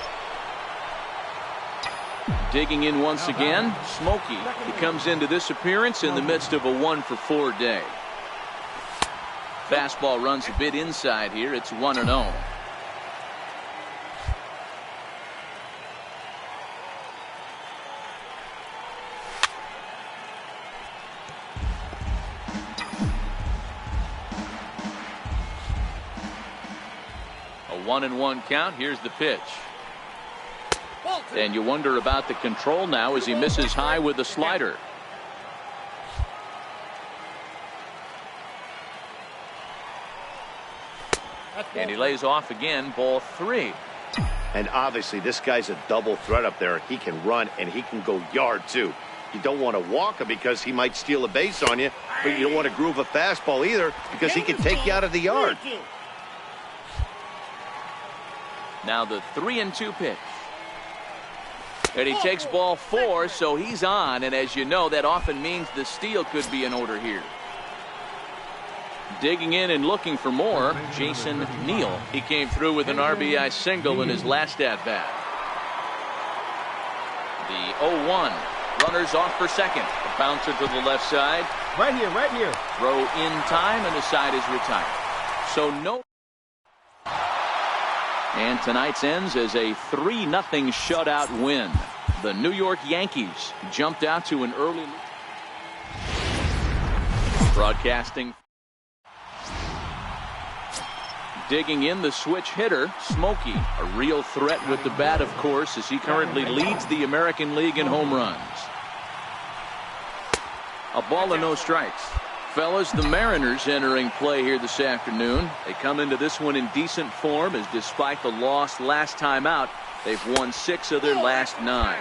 Digging in once again, Smokey. He comes into this appearance in the midst of a 1-for-4 day. Fastball runs a bit inside here. It's 1-0. A 1-1 count. Here's the pitch. And you wonder about the control now as he misses high with the slider. And he lays off again, ball 3. And obviously this guy's a double threat up there. He can run and he can go yard too. You don't want to walk him because he might steal a base on you, but you don't want to groove a fastball either because he can take you out of the yard. Now the 3-2 pitch. And he takes ball 4, so he's on, and as you know, that often means the steal could be in order here. Digging in and looking for more, Jason Neal. He came through with an RBI single in his last at-bat. The 0-1. Runners off for second. A bouncer to the left side. Right here, right here. Throw in time, and the side is retired. So no. And tonight's ends as a 3-0 shutout win. The New York Yankees jumped out to an early lead. Broadcasting. Digging in, the switch hitter, Smokey. A real threat with the bat, of course, as he currently leads the American League in home runs. A ball and no strikes. Fellas, the Mariners entering play here this afternoon. They come into this one in decent form, as despite the loss last time out, they've won 6 of their last 9.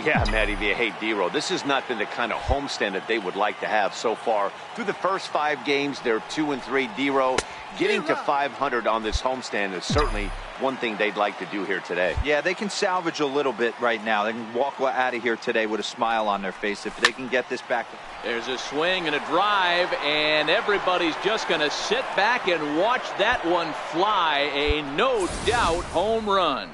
Yeah, Matty V. Hey, D-Row, this has not been the kind of homestand that they would like to have so far. Through the first 5 games, they're 2-3. D-Row, getting to 500 on this homestand is certainly one thing they'd like to do here today. Yeah, they can salvage a little bit right now. They can walk out of here today with a smile on their face if they can get this back. There's a swing and a drive, and everybody's just going to sit back and watch that one fly. A no-doubt home run.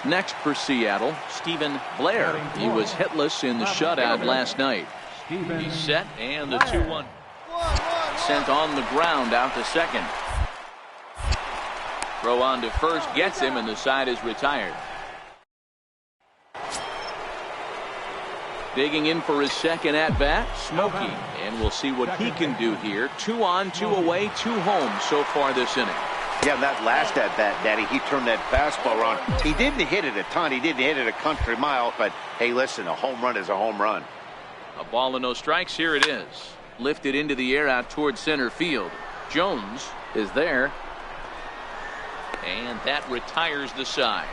Next for Seattle, Stephen Blair. He was hitless in the shutout last night. He's set, and the 2-1. Sent on the ground out to second. Throw on to first gets him, and the side is retired. Digging in for his second at-bat, Smokey. And we'll see what he can do here. 2 on, 2 away, 2 home so far this inning. Yeah, that last at-bat, Daddy, he turned that fastball around. He didn't hit it a ton. He didn't hit it a country mile. But, hey, listen, a home run is a home run. A ball and no strikes. Here it is. Lifted into the air out towards center field. Jones is there. And that retires the side.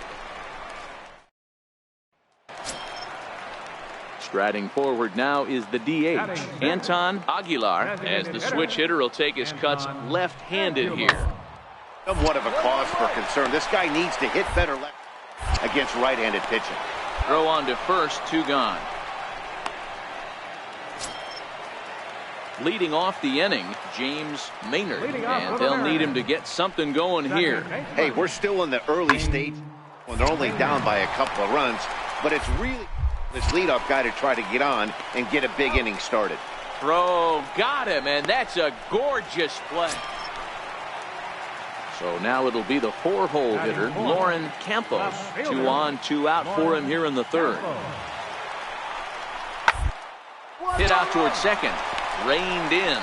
Striding forward now is the DH, Anton Aguilar, as the switch hitter will take his cuts left-handed here. Somewhat of a cause for concern. This guy needs to hit better left against right-handed pitching. Throw on to first, 2 gone. Leading off the inning, James Maynard, and they'll need him to get something going here. Hey, we're still in the early stage when they're only down by a couple of runs, but it's really this leadoff guy to try to get on and get a big inning started. Throw, got him, and that's a gorgeous play. So now it'll be the 4-hole hitter, Lauren Campos. 2 on, 2 out for him here in the 3rd. Hit out towards second. Reined in.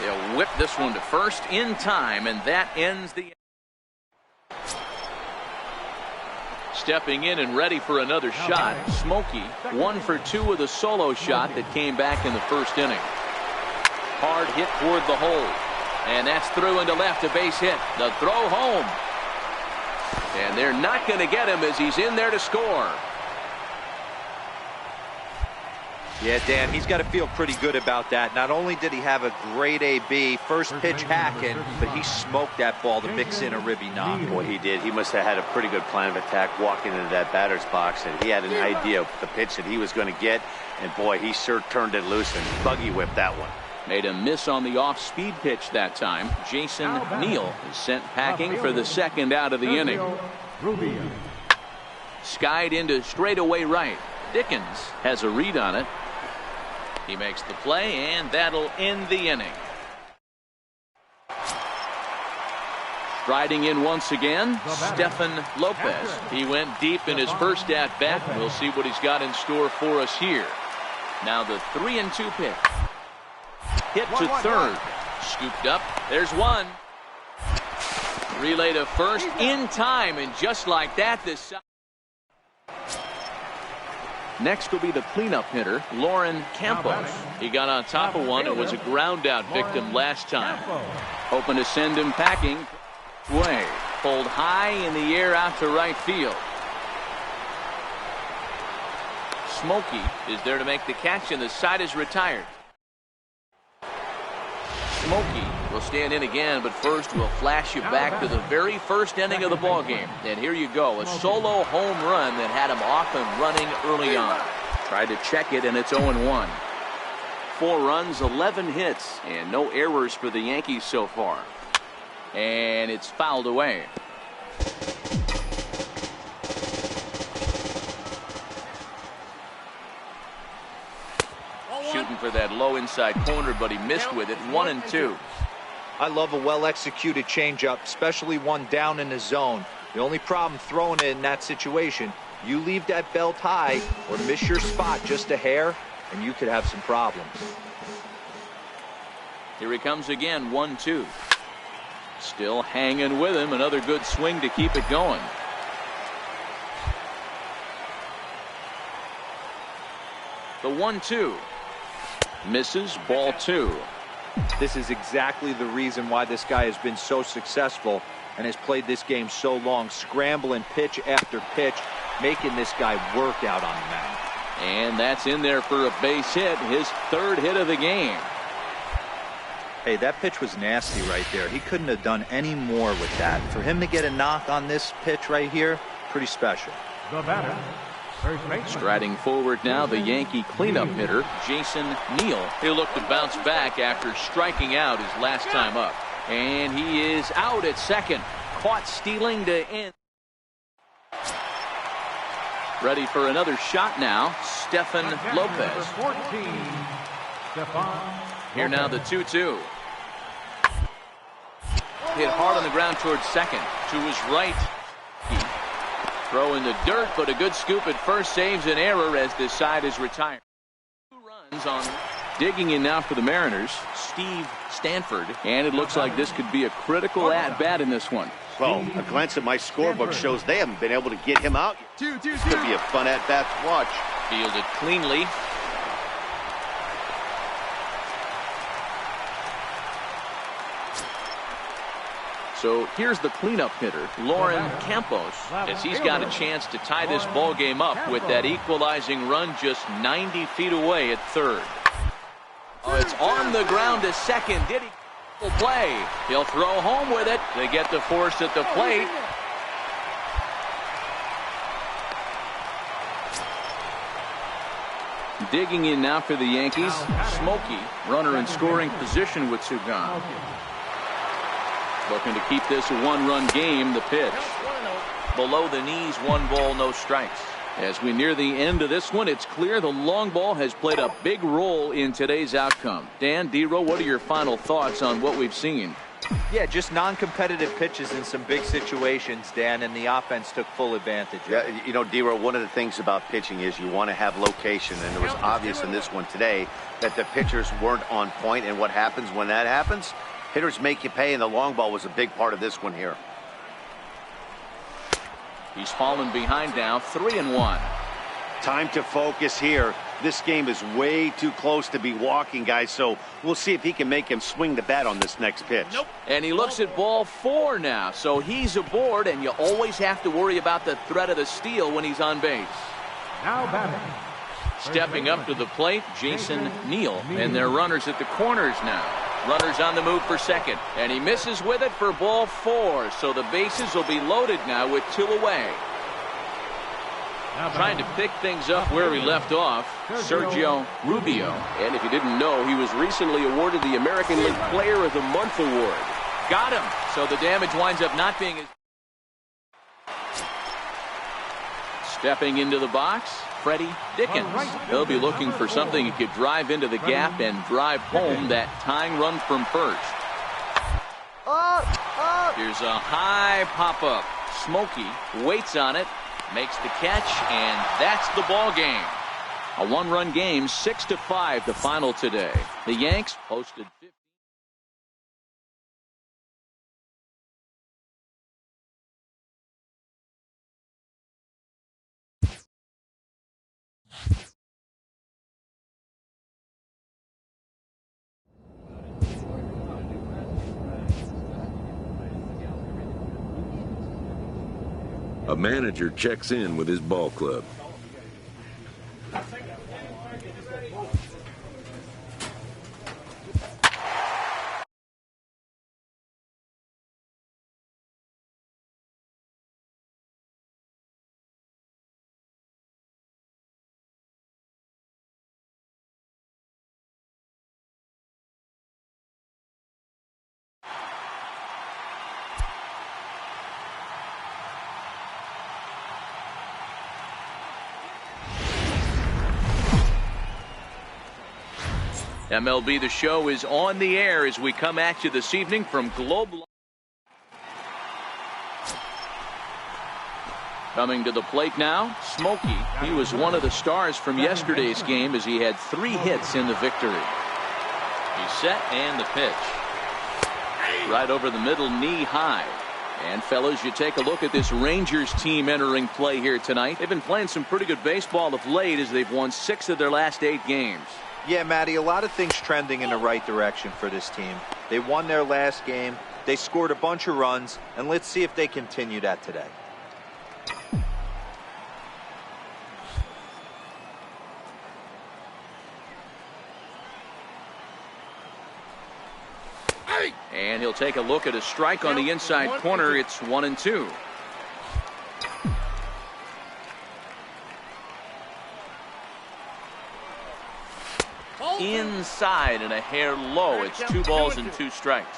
They'll whip this one to first in time, and that ends the. Stepping in and ready for another shot, Smokey. 1 for 2 with a solo shot that came back in the 1st inning. Hard hit toward the hole. And that's through into left, a base hit. The throw home. And they're not going to get him as he's in there to score. Yeah, Dan, he's got to feel pretty good about that. Not only did he have a great AB, first pitch hacking, but he smoked that ball to mix in a ribby knock. Boy, he did. He must have had a pretty good plan of attack walking into that batter's box, and he had an idea of the pitch that he was going to get. And boy, he sure turned it loose and buggy whipped that one. Made a miss on the off-speed pitch that time. Jason Neal is sent packing for the 2nd out of the inning. Skied into straightaway right. Dickens has a read on it. He makes the play, and that'll end the inning. Striding in once again, Stefan Lopez. He went deep in his first at-bat. We'll see what he's got in store for us here. Now the 3-2 pitch. Hit to 3rd. Scooped up. There's 1. Relay to first in time, and just like that, this. Next will be the cleanup hitter, Lauren Campos. He got on top of one and was a ground-out victim last time. Hoping to send him packing. Way. Pulled high in the air out to right field. Smokey is there to make the catch, and the side is retired. Smokey will stand in again, but first we'll flash you back to the very first inning of the ball game. And here you go, a solo home run that had him off and running early on. Tried to check it, and it's 0-1. 4 runs, 11 hits, and no errors for the Yankees so far. And it's fouled away. Shooting for that low inside corner, but he missed with it. 1-2. I love a well-executed changeup, especially one down in the zone. The only problem throwing it in that situation, you leave that belt high or miss your spot just a hair, and you could have some problems. Here he comes again, 1-2. Still hanging with him. Another good swing to keep it going. The 1-2. Misses, ball 2. This is exactly the reason why this guy has been so successful and has played this game so long, scrambling pitch after pitch, making this guy work out on the mound. And that's in there for a base hit, his 3rd hit of the game. Hey, that pitch was nasty right there. He couldn't have done any more with that. For him to get a knock on this pitch right here, pretty special. The batter, Striding forward now, the Yankee cleanup hitter, Jason Neal. He'll look to bounce back after striking out his last time up. And he is out at second. Caught stealing to end. Ready for another shot now, Stefan Lopez. Here now the 2-2. Hit hard on the ground towards second. To his right. Throw in the dirt, but a good scoop at first saves an error as this side is retired. 2 runs on. Digging in now for the Mariners, Steve Stanford. And it looks like this could be a critical at-bat in this one. Well, a glance at my scorebook shows they haven't been able to get him out yet. This could be a fun at-bat to watch. Fielded cleanly. So here's the cleanup hitter, Lauren Campos, as he's got a chance to tie this ball game up with that equalizing run just 90 feet away at third. Oh, it's on the ground to second. Did he play? He'll throw home with it. They get the force at the plate. Digging in now for the Yankees, Smokey, runner in scoring position with Sugan. Looking to keep this a one-run game. The pitch below the knees, 1 ball, no strikes. As we near the end of this one, it's clear the long ball has played a big role in today's outcome. Dan, D-Row, what are your final thoughts on what we've seen? Yeah, just non-competitive pitches in some big situations, Dan, and the offense took full advantage. Yeah, you know, D-Row, one of the things about pitching is you want to have location, and it was obvious in this one today that the pitchers weren't on point, and what happens when that happens? Hitters make you pay, and the long ball was a big part of this one here. He's fallen behind now, 3-1. Time to focus here. This game is way too close to be walking, guys, so we'll see if he can make him swing the bat on this next pitch. And he looks at ball 4 now, so he's aboard, and you always have to worry about the threat of the steal when he's on base. Now batting. Stepping up to the plate, Jason Neal, and their runners at the corners now. Runners on the move for second, and he misses with it for ball 4, so the bases will be loaded now with 2 away. Trying to pick things up where he left off, Sergio Rubio. And if you didn't know, he was recently awarded the American League Player of the Month award. Got him, so the damage winds up not being as... Stepping into the box, Freddie Dickens. He'll be looking for something he could drive into the gap and drive home that tying run from first. Here's a high pop-up. Smokey waits on it, makes the catch, and that's the ball game. A 1-run game, 6-5 the final today. The Yanks posted 50. A manager checks in with his ball club. MLB The Show is on the air as we come at you this evening from Global. Coming to the plate now, Smokey. He was one of the stars from yesterday's game as he had 3 hits in the victory. He's set and the pitch. Right over the middle, knee high. And fellas, you take a look at this Rangers team entering play here tonight. They've been playing some pretty good baseball of late as they've won 6 of their last 8 games. Yeah, Matty, a lot of things trending in the right direction for this team. They won their last game, they scored a bunch of runs, and let's see if they continue that today. And he'll take a look at a strike on the inside corner. It's 1-2. Inside and a hair low. It's 2 balls and 2 strikes.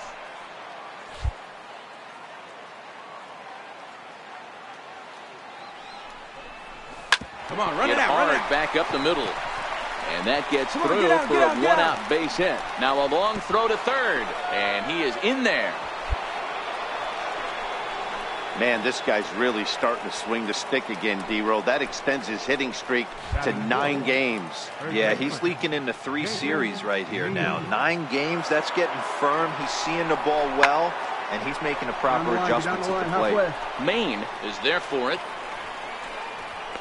Come on, run it out. Hard back up the middle. And that gets through for a 1-out base hit. Now a long throw to third. And he is in there. Man, this guy's really starting to swing the stick again, D-Row. That extends his hitting streak to 9 games. Yeah, he's leaking into 3 series right here now. 9 games, that's getting firm. He's seeing the ball well, and he's making the proper adjustments at the plate. Maine is there for it.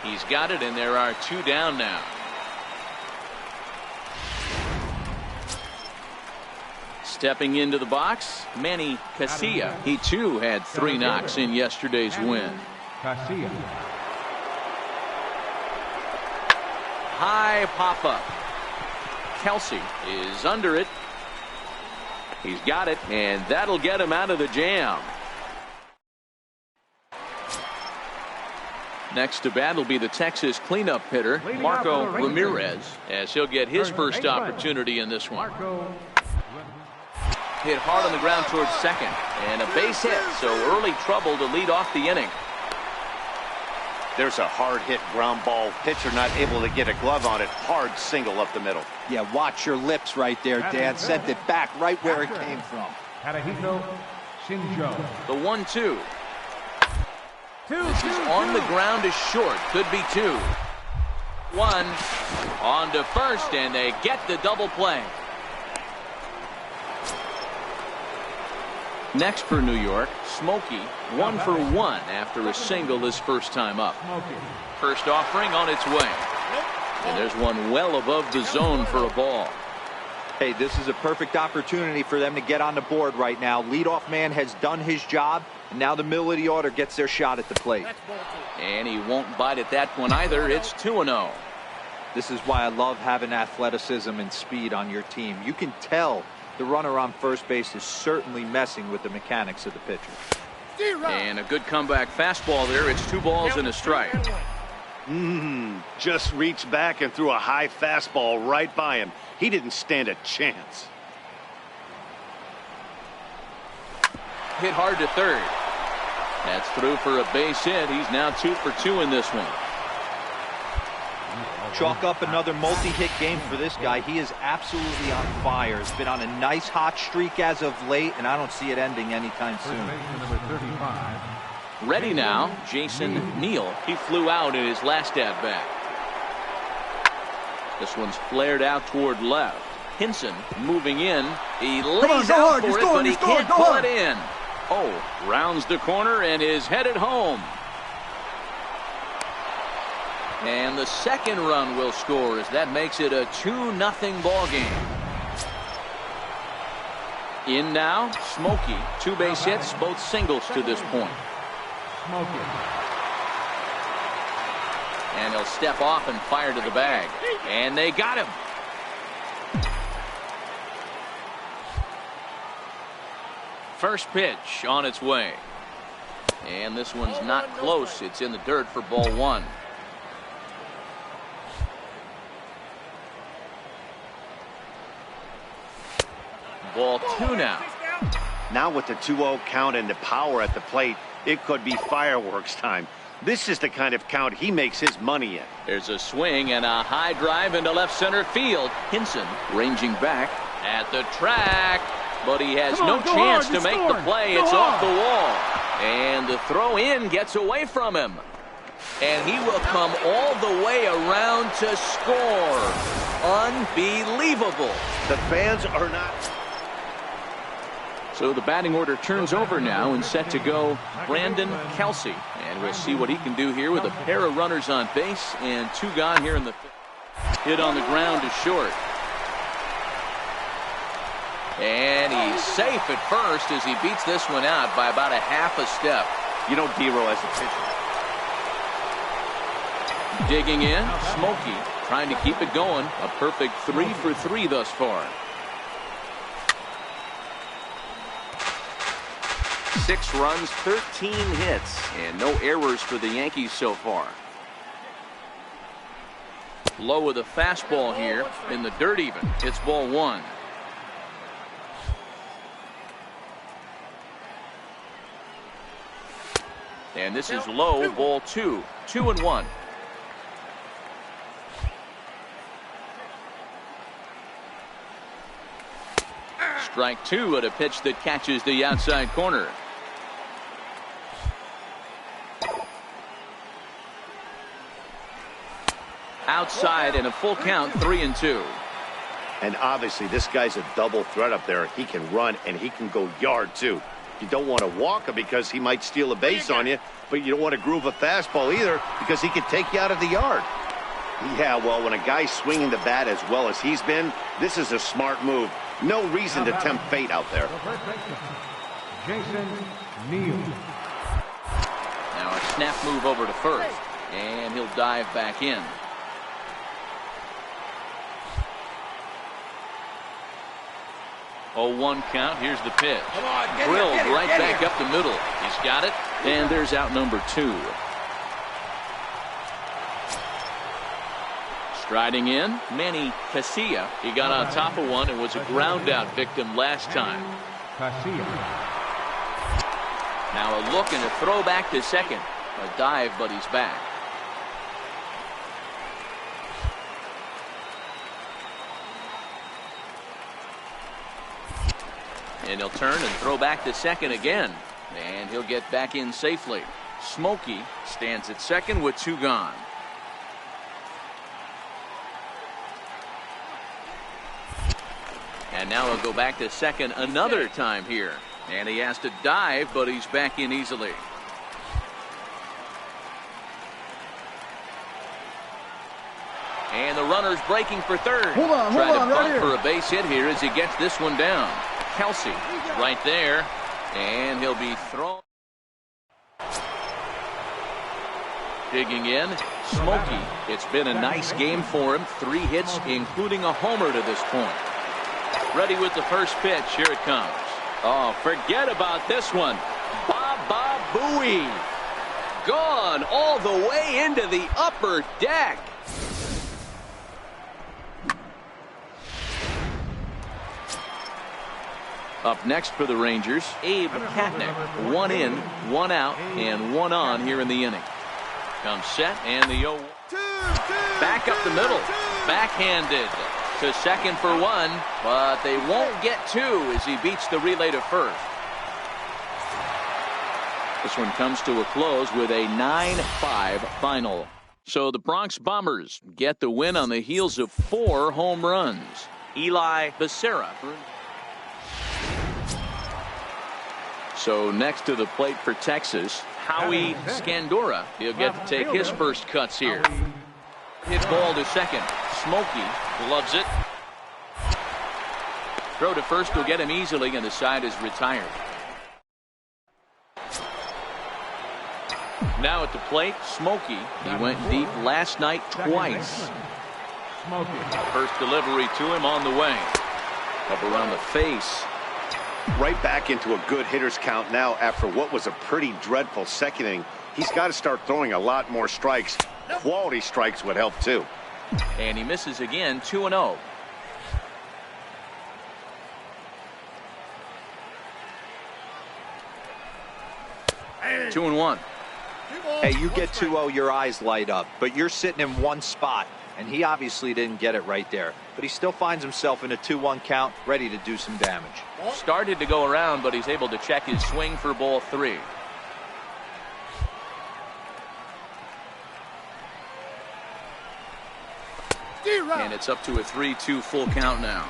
He's got it, and there are 2 down now. Stepping into the box, Manny Casilla. He too had 3 knocks in yesterday's win. Casilla. High pop-up. Kelsey is under it. He's got it, and that'll get him out of the jam. Next to bat will be the Texas cleanup hitter, Marco Ramirez, as he'll get his first opportunity in this one. Hit hard on the ground towards second, and a base hit, so early trouble to lead off the inning. There's a hard hit ground ball. Pitcher not able to get a glove on it. Hard single up the middle. Yeah, watch your lips right there, Dan. Sent it back right where it came from. The 1-2. This is on the ground is short. Could be 2. 1 on to first, and they get the double play. Next for New York, Smokey, 1 for 1 after a single his first time up. First offering on its way. And there's one well above the zone for a ball. Hey, this is a perfect opportunity for them to get on the board right now. Leadoff man has done his job, and now the middle of the order gets their shot at the plate. And he won't bite at that one either. It's 2-0. This is why I love having athleticism and speed on your team. You can tell the runner on first base is certainly messing with the mechanics of the pitcher. And a good comeback fastball there. It's 2 balls and a strike. Just reached back and threw a high fastball right by him. He didn't stand a chance. Hit hard to third. That's through for a base hit. He's now 2 for 2 in this one. Chalk up another multi-hit game for this guy. He is absolutely on fire. He's been on a nice hot streak as of late, and I don't see it ending anytime soon. Ready now, Jason Neal. He flew out in his last at-bat. This one's flared out toward left. Hinson moving in. He lays out for it, but he can't pull it in. Oh, rounds the corner and is headed home. And the second run will score as that makes it a 2-0 ball game. In now, Smokey. 2 base hits, both singles to this point. And he'll step off and fire to the bag. And they got him. First pitch on its way. And this one's not close. It's in the dirt for ball 1. Ball 2 now. Now with the 2-0 count and the power at the plate, it could be fireworks time. This is the kind of count he makes his money in. There's a swing and a high drive into left center field. Hinson ranging back at the track, but he has no chance to make the play. It's off the wall. And the throw in gets away from him. And he will come all the way around to score. Unbelievable. The fans are not. So the batting order turns over now and set to go Brandon Kelsey. And we'll see what he can do here with a pair of runners on base and 2 gone here in the fifth. Hit on the ground is short. And he's safe at first as he beats this one out by about a half a step. You know, D-Roll as a pitcher. Digging in, Smokey trying to keep it going. A perfect 3 for 3 thus far. 6 runs, 13 hits, and no errors for the Yankees so far. Low with a fastball here in the dirt even. It's ball 1. And this is low, ball 2. 2-1. Strike 2 at a pitch that catches the outside corner. Outside and a full count, 3-2. And obviously this guy's a double threat up there. He can run and he can go yard too. You don't want to walk him because he might steal a base on you, but you don't want to groove a fastball either because he can take you out of the yard. Yeah, well, when a guy's swinging the bat as well as he's been, this is a smart move. No reason to tempt fate out there. Jason Neal. Now a snap move over to first, and he'll dive back in. Oh, 1 count. Here's the pitch. Drilled right back up the middle. He's got it, and there's out number 2. Striding in, Manny Casilla. He got on top of one and was a ground out victim last time. Now a look and a throw back to second. A dive, but he's back. And he'll turn and throw back to second again. And he'll get back in safely. Smokey stands at second with 2 gone. And now he'll go back to second another time here. And he has to dive, but he's back in easily. And the runner's breaking for third. Try to bunt for a base hit here as he gets this one down. Kelsey right there, and he'll be thrown. Digging in, Smokey. It's been a nice game for him. 3 hits, including a homer to this point. Ready with the first pitch. Here it comes. Oh, forget about this one. Baba Booey. Gone all the way into the upper deck. Up next for the Rangers, Abe Katnick. 1 in, 1 out, and 1 on here in the inning. Comes set, and the 0. Back up the middle. Backhanded to second for 1, but they won't get 2 as he beats the relay to first. This one comes to a close with a 9-5 final. So the Bronx Bombers get the win on the heels of 4 home runs. Eli Becerra. So next to the plate for Texas, Howie Scandura. He'll get to take his first cuts here. Hit ball to second. Smokey gloves it. Throw to first will get him easily, and the side is retired. Now at the plate, Smokey. He went deep last night twice. First delivery to him on the way. Up around the face. Right back into a good hitter's count now after what was a pretty dreadful second inning. He's got to start throwing a lot more strikes. Quality strikes would help too. And he misses again, 2-0. Hey. 2-1. Hey, you get 2-0, your eyes light up, but you're sitting in one spot, and he obviously didn't get it right there. But he still finds himself in a 2-1 count, ready to do some damage. Started to go around, but he's able to check his swing for ball 3. And it's up to a 3-2 full count now.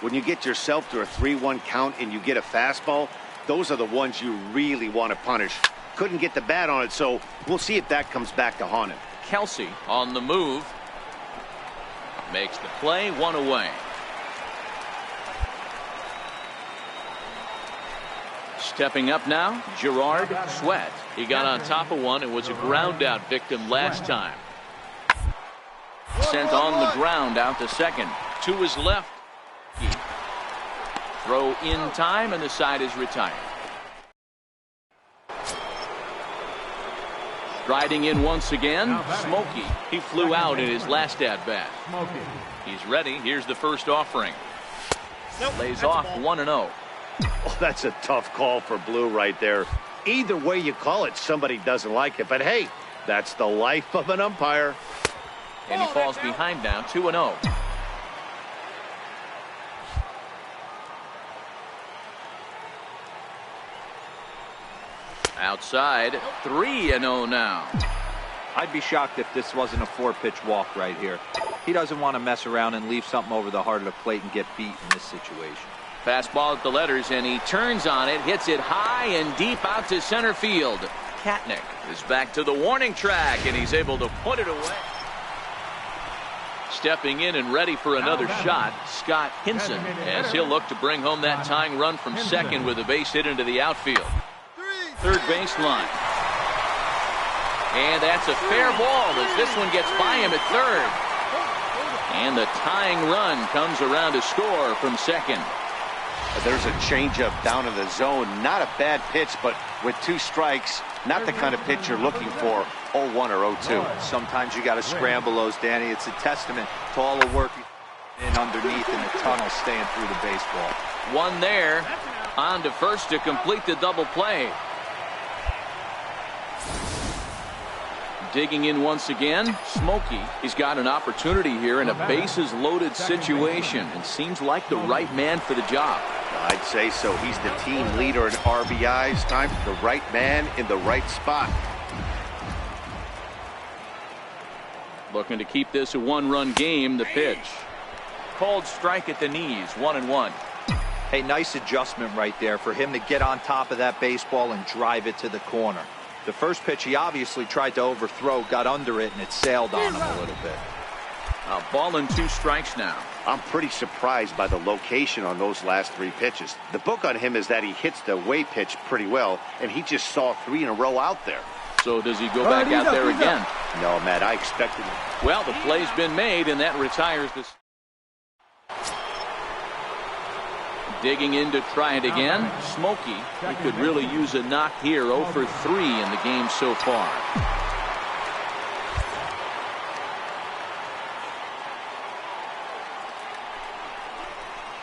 When you get yourself to a 3-1 count and you get a fastball, those are the ones you really want to punish. Couldn't get the bat on it, so we'll see if that comes back to haunt him. Kelsey on the move. Makes the play, 1 away. Stepping up now, Gerard Sweat. He got on top of one and was a ground out victim last time. Sent on the ground out to second. To his left. Throw in time, and the side is retired. Riding in once again, Smokey. He flew out in his last at-bat. He's ready. Here's the first offering. Lays off 1-0. Oh, that's a tough call for Blue right there. Either way you call it, somebody doesn't like it. But hey, that's the life of an umpire. And he falls behind now, 2-0. Outside, 3-0 now. I'd be shocked if this wasn't a 4-pitch walk right here. He doesn't want to mess around and leave something over the heart of the plate and get beat in this situation. Fastball at the letters, and he turns on it, hits it high and deep out to center field. Katnick is back to the warning track, and he's able to put it away. Stepping in and ready for another shot, Scott Hinson, as he'll look to bring home that tying run from second with a base hit into the outfield. Third baseline. And that's a fair ball as this one gets by him at third. And the tying run comes around to score from second. There's a changeup down in the zone. Not a bad pitch, but with 2 strikes, not the kind of pitch you're looking for 0-1 or 0-2. Sometimes you got to scramble those, Danny. It's a testament to all the work in underneath in the tunnel, staying through the baseball. One there, on to first to complete the double play. Digging in once again, Smokey. He's got an opportunity here in a bases-loaded situation and seems like the right man for the job. I'd say so. He's the team leader in RBIs. Time for the right man in the right spot. Looking to keep this a 1-run game. The pitch. Called strike at the knees, 1-1. Hey, nice adjustment right there for him to get on top of that baseball and drive it to the corner. The first pitch he obviously tried to overthrow, got under it, and it sailed on him a little bit. A ball and 2 strikes now. I'm pretty surprised by the location on those last 3 pitches. The book on him is that he hits the away pitch pretty well, and he just saw 3 in a row out there. So does he go back out there again? No, Matt, I expected it. Well, the play's been made, and that retires this. Digging in to try it again. Smokey, he could really use a knock here. 0 for 3 in the game so far.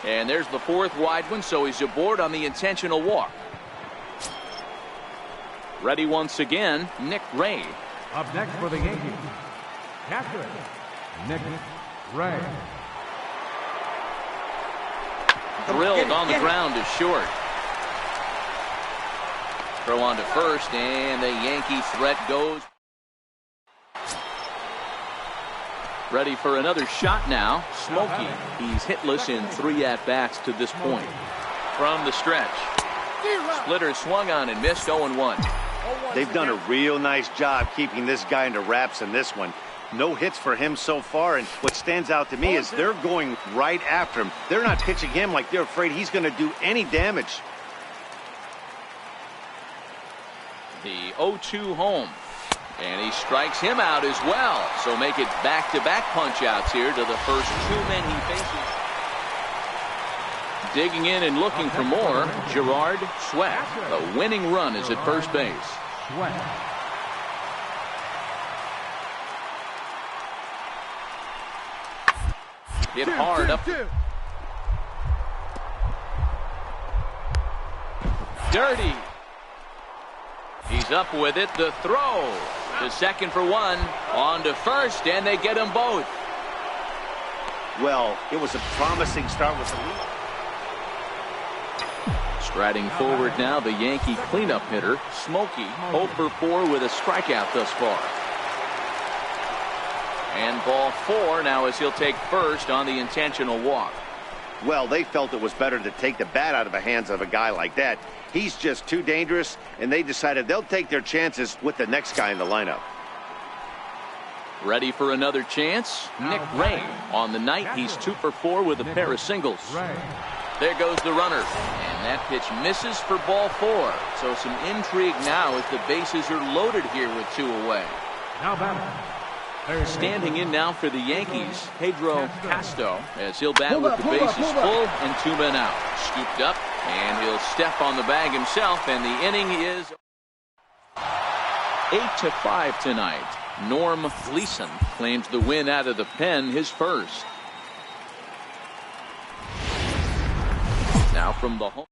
And there's the 4th wide one, so he's aboard on the intentional walk. Ready once again, Nick Ray. Up next for the Yankees, catcher, Nick Ray. Drilled on the ground is short. Throw on to first, and the Yankee threat goes. Ready for another shot now. Smokey, he's hitless in 3 at-bats to this point. From the stretch. Splitter swung on and missed. 0-1. They've done a real nice job keeping this guy into wraps in this one. No hits for him so far, and what stands out to me is they're going right after him. They're not pitching him like they're afraid he's going to do any damage. The 0-2 home. And he strikes him out as well. So make it back-to-back punch-outs here to the first 2 men he faces. Digging in and looking for more, Gerard Sweat. The winning run is at first base. Hit hard up. Dirty. He's up with it. The throw. To second for 1. On to first, and they get them both. Well, it was a promising start with the lead. Striding forward now, the Yankee cleanup hitter, Smokey, 0 for 4 with a strikeout thus far. And ball 4 now as he'll take first on the intentional walk. Well, they felt it was better to take the bat out of the hands of a guy like that. He's just too dangerous, and they decided they'll take their chances with the next guy in the lineup. Ready for another chance? Nick Ray. On the night, he's 2 for 4 with a pair of singles. There goes the runner. And that pitch misses for ball 4. So some intrigue now as the bases are loaded here with 2 away. Now batting. Standing in now for the Yankees, Pedro Casto, as he'll bat with the bases full and 2 men out. Scooped up, and he'll step on the bag himself, and the inning is 8-5 tonight. Norm Gleason claims the win out of the pen, his first. Now from the home.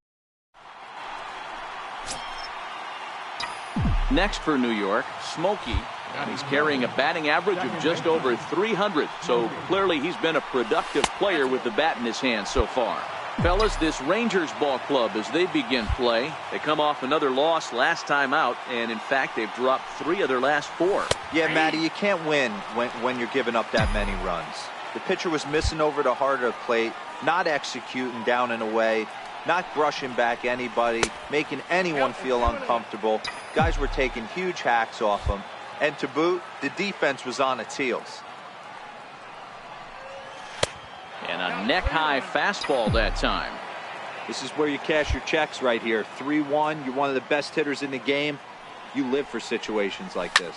Next for New York, Smokey. And he's carrying a batting average of just over 300. So clearly he's been a productive player with the bat in his hand so far. Fellas, this Rangers ball club, as they begin play, they come off another loss last time out, and in fact they've dropped 3 of their last 4. Yeah, Matty, you can't win when you're giving up that many runs. The pitcher was missing over the heart of the plate, not executing down and away, not brushing back anybody, making anyone feel uncomfortable. Guys were taking huge hacks off him. And to boot, the defense was on its heels. And a neck-high fastball that time. This is where you cash your checks right here. 3-1. You're one of the best hitters in the game. You live for situations like this.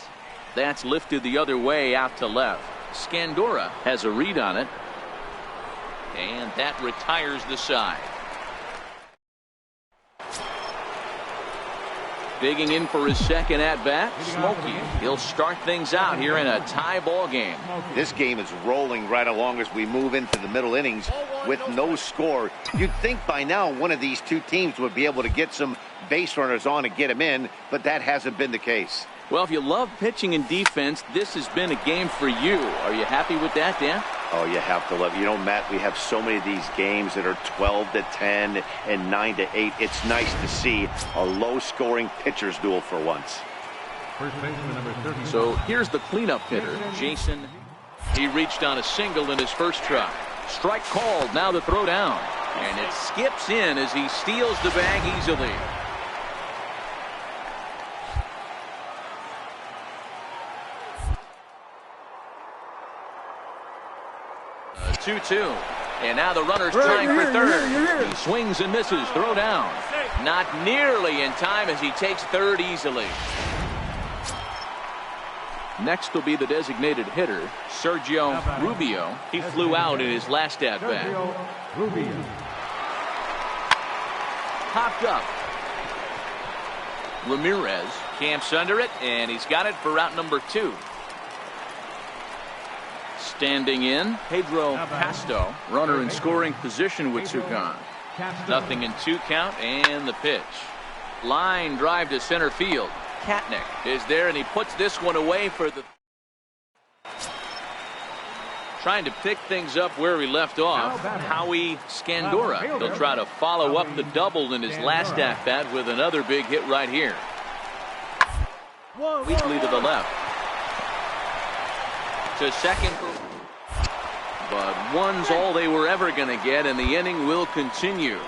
That's lifted the other way out to left. Scandora has a read on it. And that retires the side. Digging in for his second at-bat, Smokey. He'll start things out here in a tie ball game. This game is rolling right along as we move into the middle innings with no score. You'd think by now one of these two teams would be able to get some base runners on and get them in, but that hasn't been the case. Well, if you love pitching and defense, this has been a game for you. Are you happy with that, Dan? Oh, you have to love it. You know, Matt, we have so many of these games that are 12-10 and 9-8. It's nice to see a low-scoring pitcher's duel for once. First baseman number 30. So here's the cleanup hitter, Jason. He reached on a single in his first try. Strike called. Now the throw down. And it skips in as he steals the bag easily. 2-2. And now the runner's trying for third. He swings and misses. Throw down. Not nearly in time as he takes third easily. Next will be the designated hitter, Sergio Rubio. He flew out in his last at-bat. Rubio. Popped up. Ramirez camps under it, and he's got it for out number 2. Standing in, Pedro Pasto, runner in scoring position with 2 gone. 0-2 count, and the pitch. Line drive to center field. Katnick is there, and he puts this one away for the... Trying to pick things up where we left off. Howie Scandora. He'll try to follow up the double in his last at-bat with another big hit right here. Weakly to the left. To second. But one's all they were ever going to get, and the inning will continue.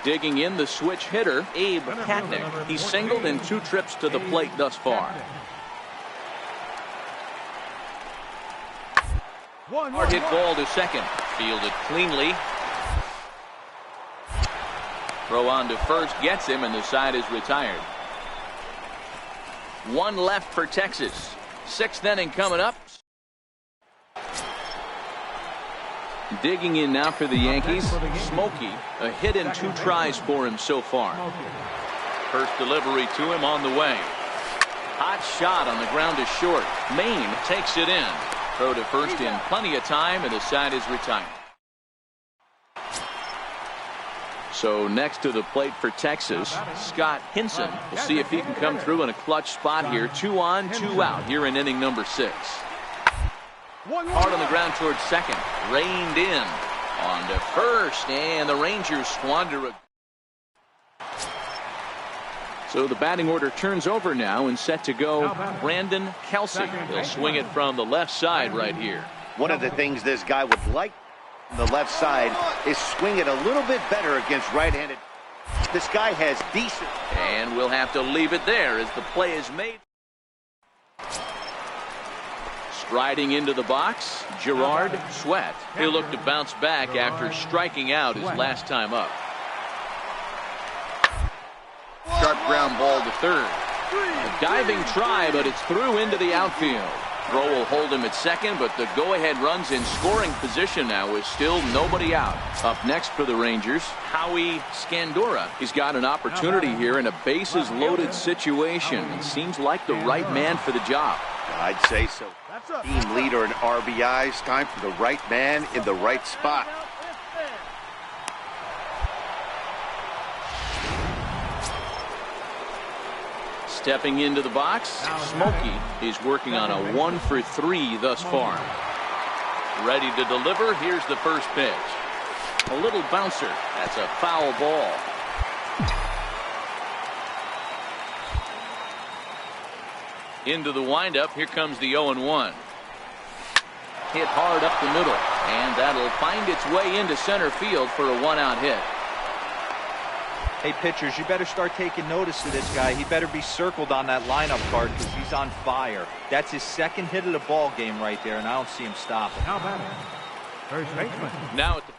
Digging in, the switch hitter, Abe Katnick. He's singled in 2 trips to the plate thus far. Hard hit ball to second. Fielded cleanly. Throw on to first gets him, and the side is retired. 1 left for Texas. 6th inning coming up. Digging in now for the Yankees, Smokey. A hit in 2 tries for him so far. First delivery to him on the way. Hot shot on the ground is short. Maine takes it in. Throw to first in plenty of time, and the side is retired. So next to the plate for Texas, Scott Hinson. We'll see if he can come through in a clutch spot here. 2 on, 2 out here in inning number 6. Hard on the ground towards second. Reined in. On to first, and the Rangers squander it. So the batting order turns over now, and set to go Brandon Kelsey. He'll swing it from the left side right here. One of the things this guy would like on the left side is swing it a little bit better against right-handed. This guy has decent. And we'll have to leave it there as the play is made. Striding into the box, Gerard Sweat. He'll look to bounce back after striking out his last time up. Sharp ground ball to third. A diving try, but it's through into the outfield. Throw will hold him at second, but the go-ahead run's in scoring position now with still nobody out. Up next for the Rangers, Howie Scandora. He's got an opportunity here in a bases-loaded situation, and seems like the right man for the job. I'd say so. Team leader in RBIs. Time for the right man in the right spot. Stepping into the box, Smokey is working on a 1 for 3 thus far. Ready to deliver. Here's the first pitch. A little bouncer. That's a foul ball. Into the windup. Here comes the 0-1. Hit hard up the middle, and that'll find its way into center field for a 1-out hit. Hey, pitchers, you better start taking notice of this guy. He better be circled on that lineup card because he's on fire. That's his second hit of the ball game right there, and I don't see him stopping. Now batting, first baseman. Now at the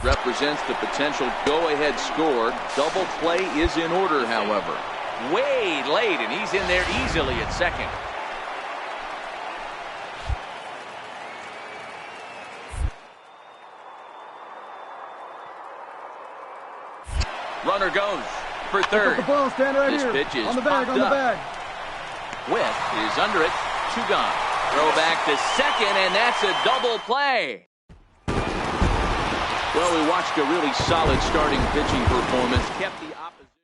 represents the potential go-ahead score. Double play is in order, however. Way late, and he's in there easily at second. Runner goes for third. The ball, stand right This here. pitch is on the bag, popped on the up. bag. Whiff is under it. 2 gone. Throw back to second, and that's a double play. Well, we watched a really solid starting pitching performance. Kept the opposition.